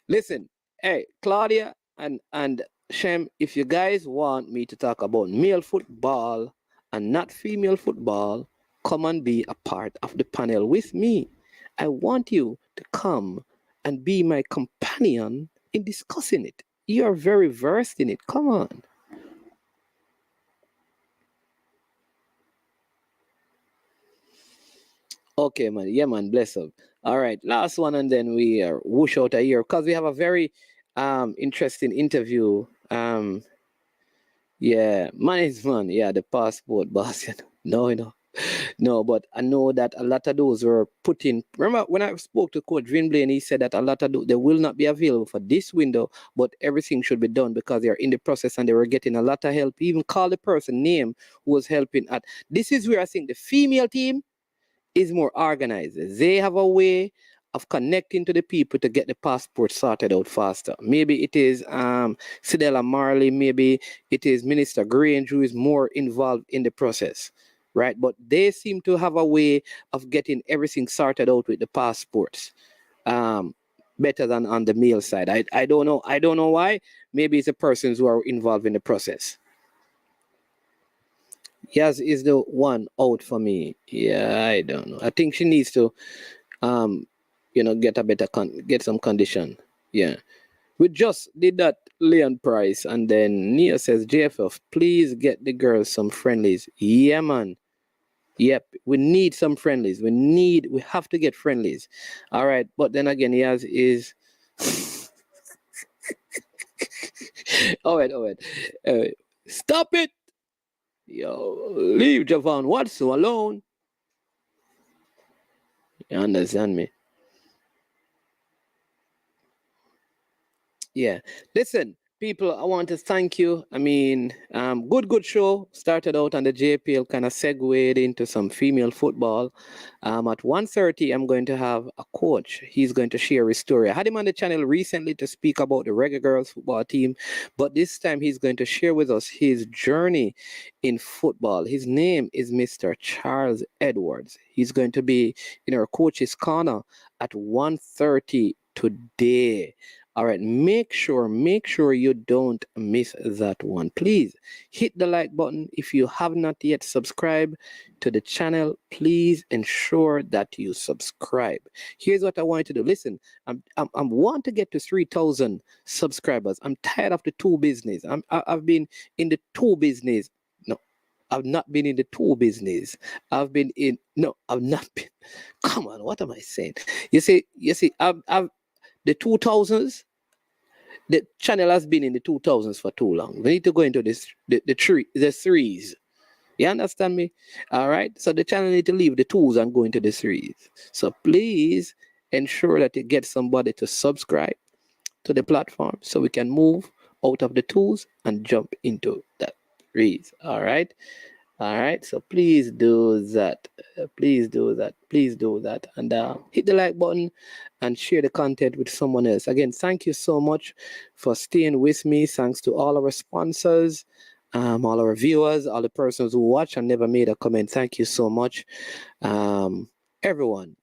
Listen, hey, Claudia and Shem, if you guys want me to talk about male football and not female football, come and be a part of the panel with me. I want you to come and be my companion in discussing it. You are very versed in it. Come on. Okay, man. Yeah, man. Bless up. All right. Last one, and then we whoosh out a year because we have a very interesting interview. Yeah, man is man. Yeah, the passport boss. No, no, but I know that a lot of those were put in. Remember when I spoke to Coach Vin Blaine, he said that a lot of they will not be available for this window, but everything should be done because they are in the process and they were getting a lot of help. He even called the person name who was helping at. This is where I think the female team is more organized. They have a way of connecting to the people to get the passport sorted out faster. Maybe it is Sidella Marley, maybe it is Minister Grange who is more involved in the process, right? But they seem to have a way of getting everything sorted out with the passports better than on the male side. I don't know. I don't know why. Maybe it's the persons who are involved in the process. Yes, is the one out for me. Yeah, I don't know. I think she needs to, get a better get some condition. Yeah, we just did that Leon Price, and then Nia says, JFF, please get the girls some friendlies. Yeah, man. Yep, we need some friendlies. We have to get friendlies. All right, but then again, he has is. All right. Stop it. Yo, leave Javon Watson alone. You understand me? Yeah. Listen, people, I want to thank you. I mean, good show. Started out on the JPL, kind of segued into some female football. At 1:30, I'm going to have a coach. He's going to share his story. I had him on the channel recently to speak about the Reggae Girls football team, but this time he's going to share with us his journey in football. His name is Mr. Charles Edwards. He's going to be in our coach's corner at 1:30 today. All right, make sure you don't miss that one. Please hit the like button. If you have not yet subscribed to the channel, please ensure that you subscribe. Here's what I want you to do. Listen, I want to get to 3,000 subscribers. I'm tired of the tool business. I've been in the tool business. No, I've not been in the tool business. I've not been. Come on, what am I saying? You see, I've the 2000s. The channel has been in the 2000s for too long. We need to go into the threes. You understand me? All right. So the channel need to leave the twos and go into the threes. So please ensure that you get somebody to subscribe to the platform so we can move out of the twos and jump into that threes. All right. All right, so please do that. Please do that. And hit the like button and share the content with someone else. Again, thank you so much for staying with me. Thanks to all our sponsors, all our viewers, all the persons who watch and never made a comment. Thank you so much. Everyone,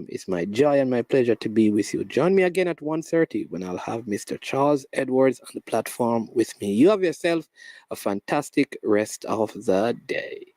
it's my joy and my pleasure to be with you. Join me again at 1:30 when I'll have Mr. Charles Edwards on the platform with me. You have yourself a fantastic rest of the day.